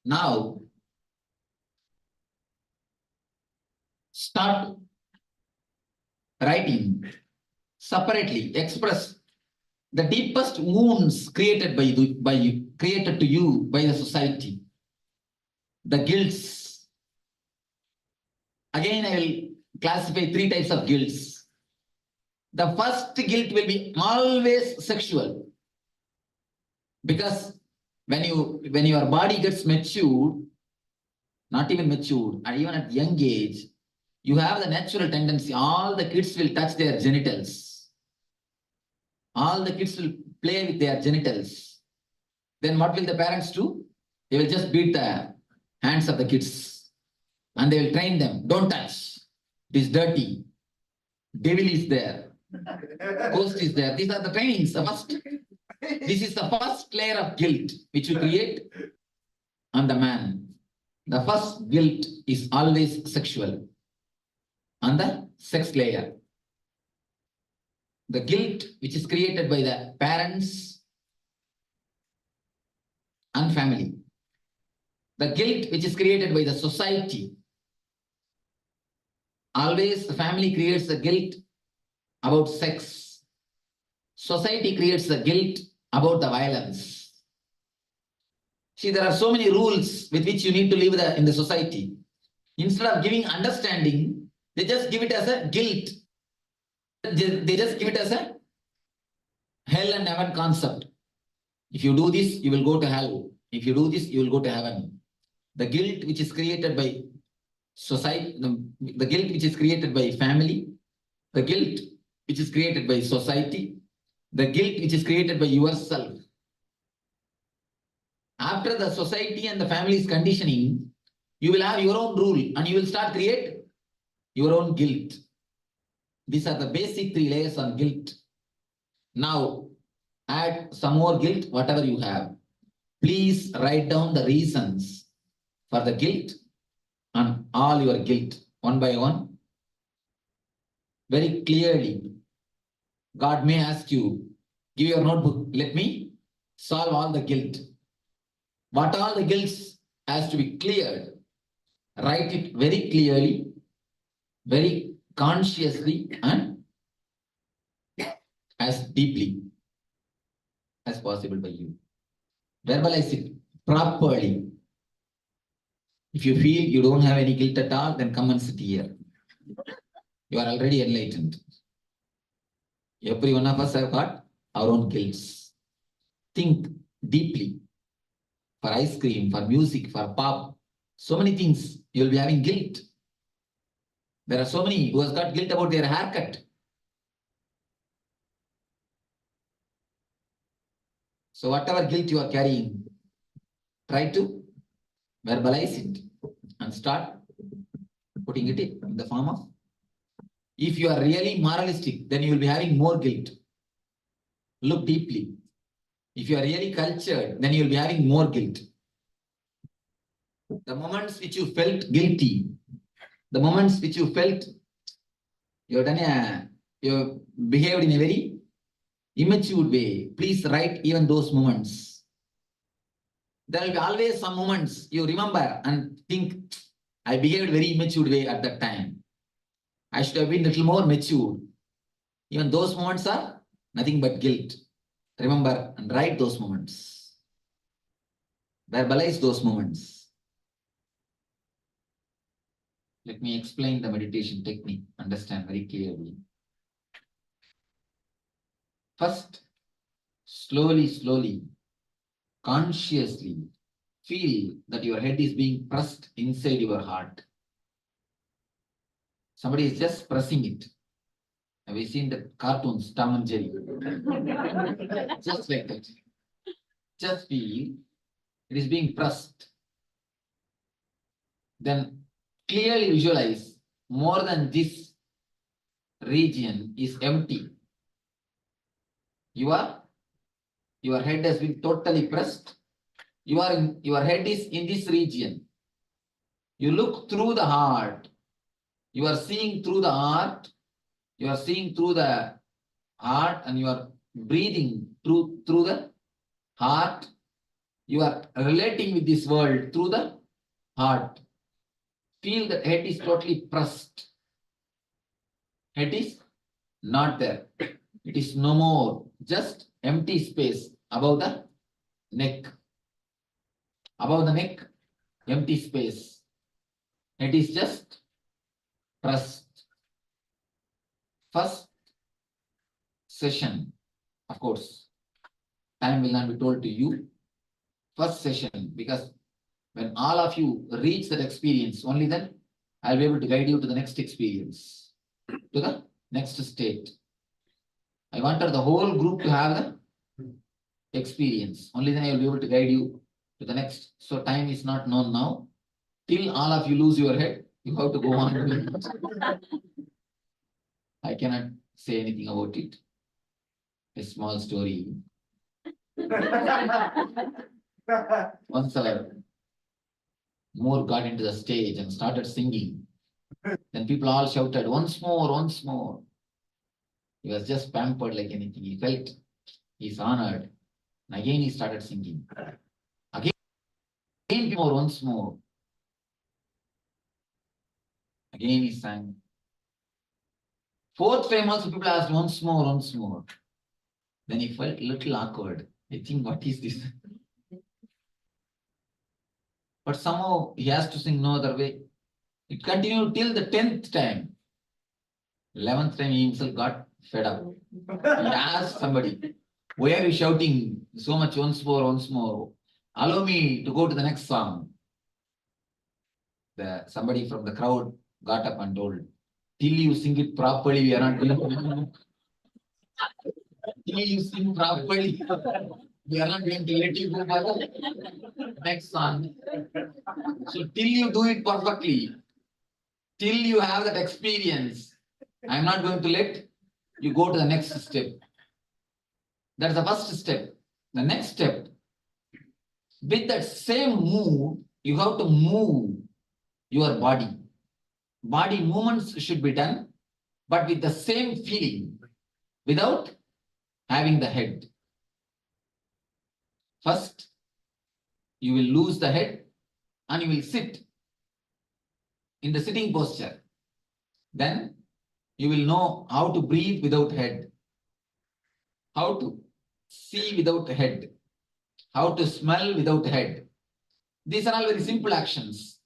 Now, start writing separately, express the deepest wounds created created to you by the society. The guilts. Again, I will classify 3 types of guilts. The first guilt will be always sexual. Because when your body gets matured, not even matured, and even at young age, you have the natural tendency, all the kids will touch their genitals. All the kids will play with their genitals. Then what will the parents do? They will just beat the hands of the kids. And they will train them. Don't touch. It is dirty. Devil is there. Ghost is there. These are the trainings. This is the first layer of guilt which you create on the man. The first guilt is always sexual. On the sex layer. The guilt which is created by the parents and family. The guilt which is created by the society. Always the family creates the guilt about sex. Society creates the guilt about the violence. See, there are so many rules with which you need to live in the society. Instead of giving understanding, they just give it as a guilt. They just give it as a hell and heaven concept. If you do this, you will go to hell. If you do this, you will go to heaven. The guilt which is created by society, the guilt which is created by family, the guilt which is created by society, the guilt which is created by yourself. After the society and the family's conditioning, you will have your own rule and you will start create your own guilt. These are the basic 3 layers on guilt. Now, add some more guilt, whatever you have. Please write down the reasons for the guilt and all your guilt, one by one. Very clearly, God may ask you, give your notebook, let me solve all the guilt. What all the guilts has to be cleared, write it very clearly, very consciously and as deeply as possible by you. Verbalize it properly. If you feel you don't have any guilt at all, then come and sit here. You are already enlightened. Every one of us have got our own guilts. Think deeply. For ice cream, for music, for pop, so many things you will be having guilt. There are so many who has got guilt about their haircut. So whatever guilt you are carrying, try to verbalize it and start putting it in the form of. If you are really moralistic, then you will be having more guilt. Look deeply. If you are really cultured, then you will be having more guilt. The moments which you felt guilty, the moments which you felt you behaved in a very immature way, please write even those moments. There will be always some moments you remember and think, I behaved very immature way at that time. I should have been a little more mature. Even those moments are nothing but guilt. Remember and write those moments. Verbalize those moments. Let me explain the meditation technique. Understand very clearly. First, slowly, consciously feel that your head is being pressed inside your heart. Somebody is just pressing it. Have you seen the cartoons, Tom and Jerry? Just like that. Just feel it is being pressed. Then clearly visualize more than this region is empty. Your head has been totally pressed. Your head is in this region. You look through the heart. You are seeing through the heart. You are seeing through the heart and you are breathing through the heart. You are relating with this world through the heart. Feel that head is totally pressed. Head is not there. It is no more. Just empty space above the neck. Above the neck, empty space. It is just pressed. First session, of course, time will not be told to you. First session, because when all of you reach that experience, only then I'll be able to guide you to the next experience, to the next state. I wanted the whole group to have the experience. Only then I will be able to guide you to the next. So time is not known now. Till all of you lose your head, you have to go on doing it. I cannot say anything about it. A small story. Once our Moore got into the stage and started singing. Then people all shouted, once more, once more. He was just pampered like anything. He felt he's honored. And again he started singing. Again more, once more. Again he sang. Fourth time also people asked once more, once more. Then he felt a little awkward. I think, what is this? But somehow he has to sing no other way. It continued till the 10th time. 11th time he himself got fed up. He asked somebody, why are you shouting so much once more, once more? Allow me to go to the next song. Somebody from the crowd got up and told, till you sing it properly, we are not going to. Till you sing properly, we are not going to let you go for the next song. So till you do it perfectly, till you have that experience, I am not going to let you go to the next step. That's the first step. The next step, with that same move, you have to move your body. Body movements should be done, but with the same feeling, without having the head. First, you will lose the head and you will sit in the sitting posture. Then you will know how to breathe without head, how to see without head, how to smell without head. These are all very simple actions.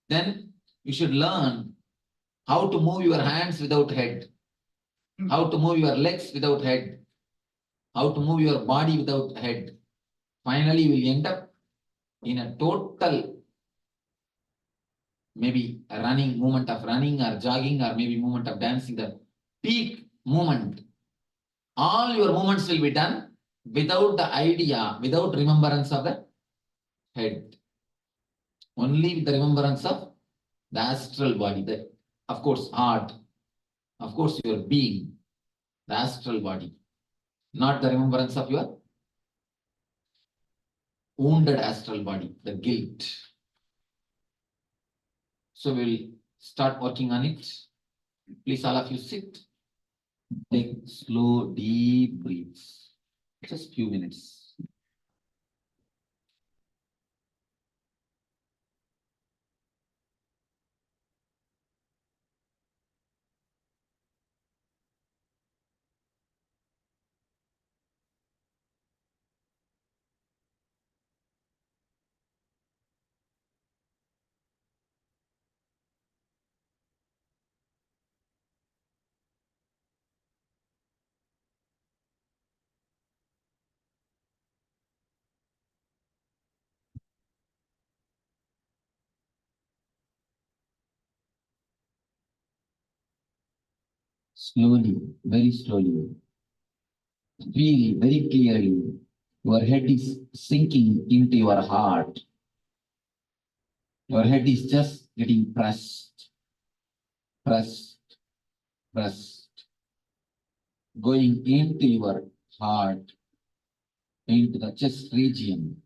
Then you should learn how to move your hands without head, how to move your legs without head, how to move your body without head. Finally, you will end up in a total, maybe a running movement of running or jogging or maybe movement of dancing, the peak movement. All your movements will be done without the idea, without remembrance of the head. Only with the remembrance of the astral body, the, of course, heart, of course, your being, the astral body, not the remembrance of your wounded astral body, the guilt. So we'll start working on it. Please, all of you sit. Take slow, deep breaths. Just few minutes. Slowly, very slowly. Feel very clearly. Your head is sinking into your heart. Your head is just getting pressed, pressed, pressed, going into your heart, into the chest region.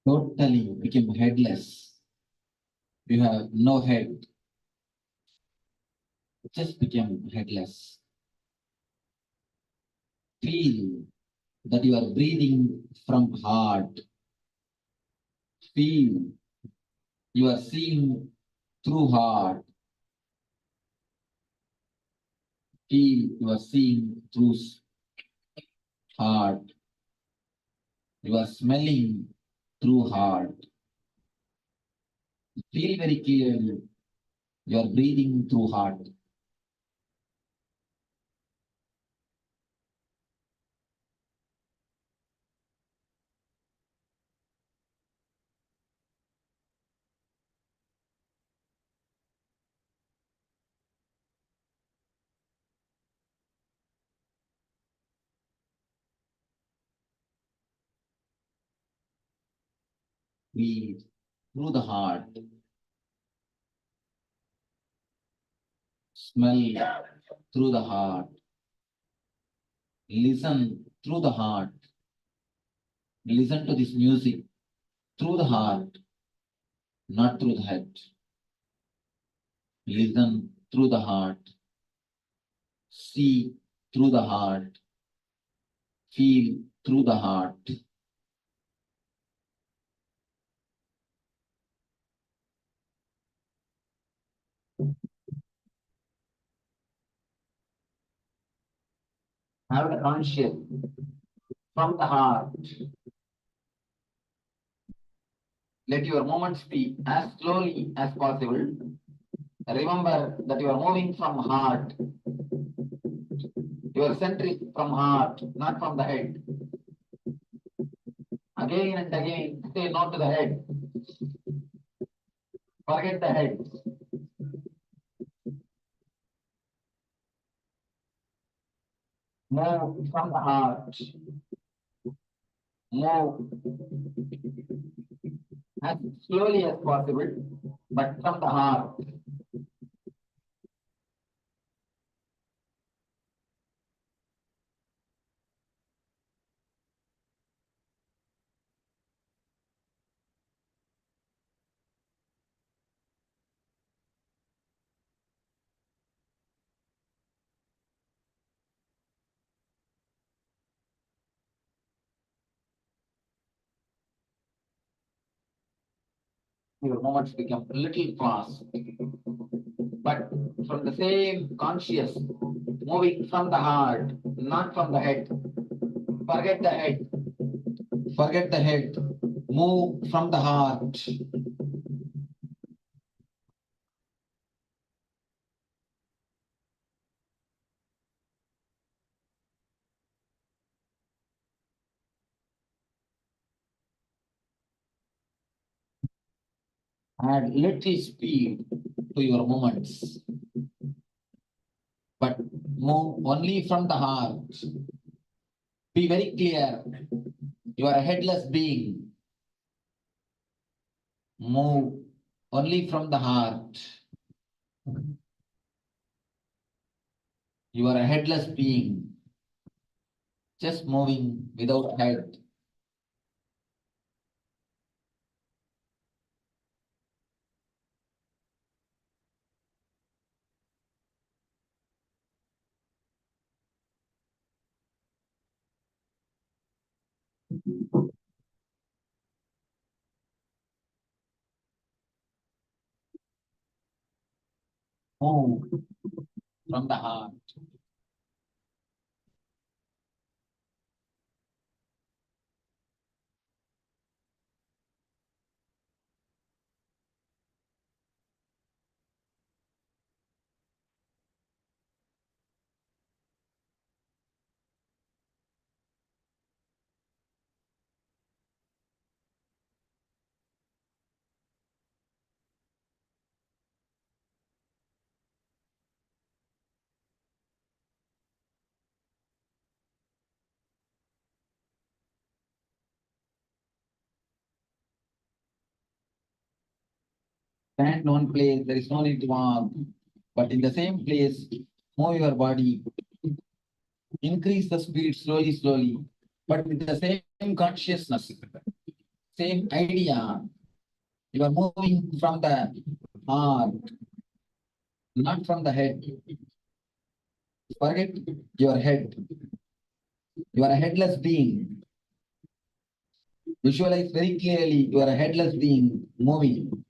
Totally become headless. You have no head, just become headless. Feel that you are breathing from heart. Feel you are seeing through heart. Feel you are seeing through heart. You are smelling through heart. Feel very clearly you are breathing through heart. Breathe through the heart. Smell through the heart. Listen through the heart. Listen to this music through the heart, not through the head. Listen through the heart. See through the heart. Feel through the heart. Have the conscious from the heart. Let your movements be as slowly as possible. Remember that you are moving from heart. Your center is from heart, not from the head. Again and again, say no to the head. Forget the head. Move from the heart. Move as slowly as possible, but from the heart. Your moments become a little fast, but from the same conscious, moving from the heart, not from the head. Forget the head. Forget the head. Move from the heart. Add little speed to your movements, but move only from the heart. Be very clear. You are a headless being. Move only from the heart. You are a headless being, just moving without head. move from the heart. Stand in one place, there is no need to walk. But in the same place, move your body. Increase the speed slowly, slowly. But with the same consciousness, same idea. You are moving from the heart, not from the head. Forget your head. You are a headless being. Visualize very clearly, you are a headless being moving.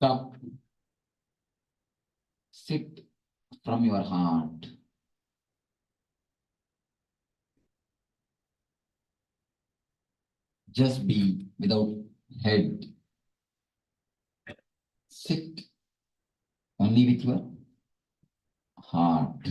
Stop. Sit from your heart. Just be without head. Sit only with your heart.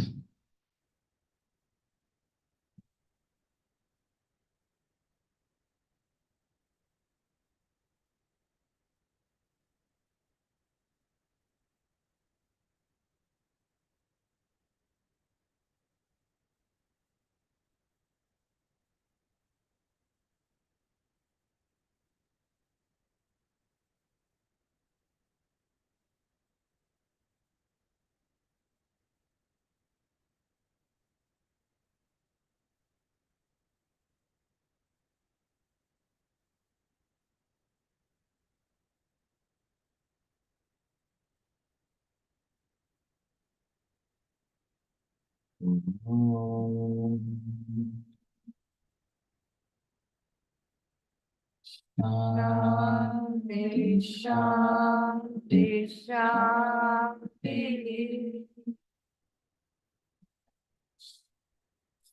Shanti, Shanti, Shanti.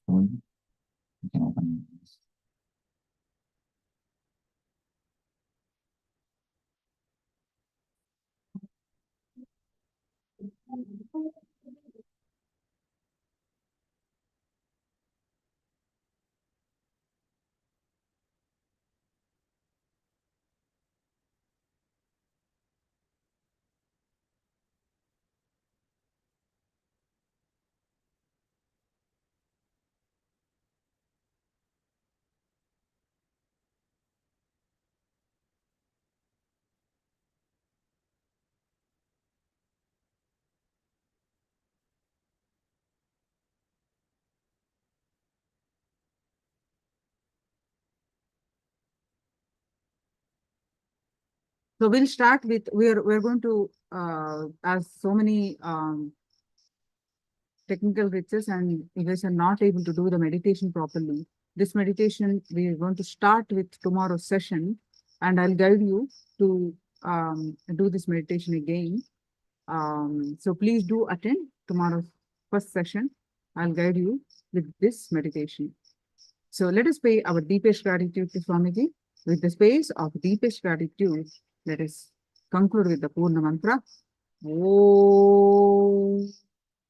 You can open this. So we'll start with, we're going to, as so many technical glitches and you guys are not able to do the meditation properly. This meditation, we are going to start with tomorrow's session and I'll guide you to do this meditation again. So please do attend tomorrow's first session. I'll guide you with this meditation. So let us pay our deepest gratitude to Swamiji. With the space of deepest gratitude, let us conclude with the Purna mantra. Om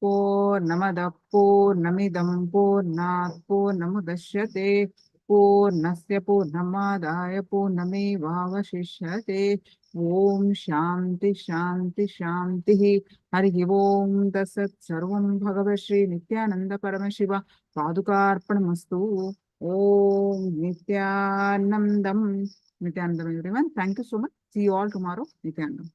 Purnamada Purnamidam Purnat Purnamudashyate Purnasya Purnamadaya Purnamevavashishyate. Om Shanti Shanti Shanti. Hari Om Tasat Sarvam Bhagavad Shri Nithyananda Paramashiva Padukarpanamastu. Om Nithyanandam. Nithyanandam, everyone. Thank you so much. See you all tomorrow. Nithyanandam.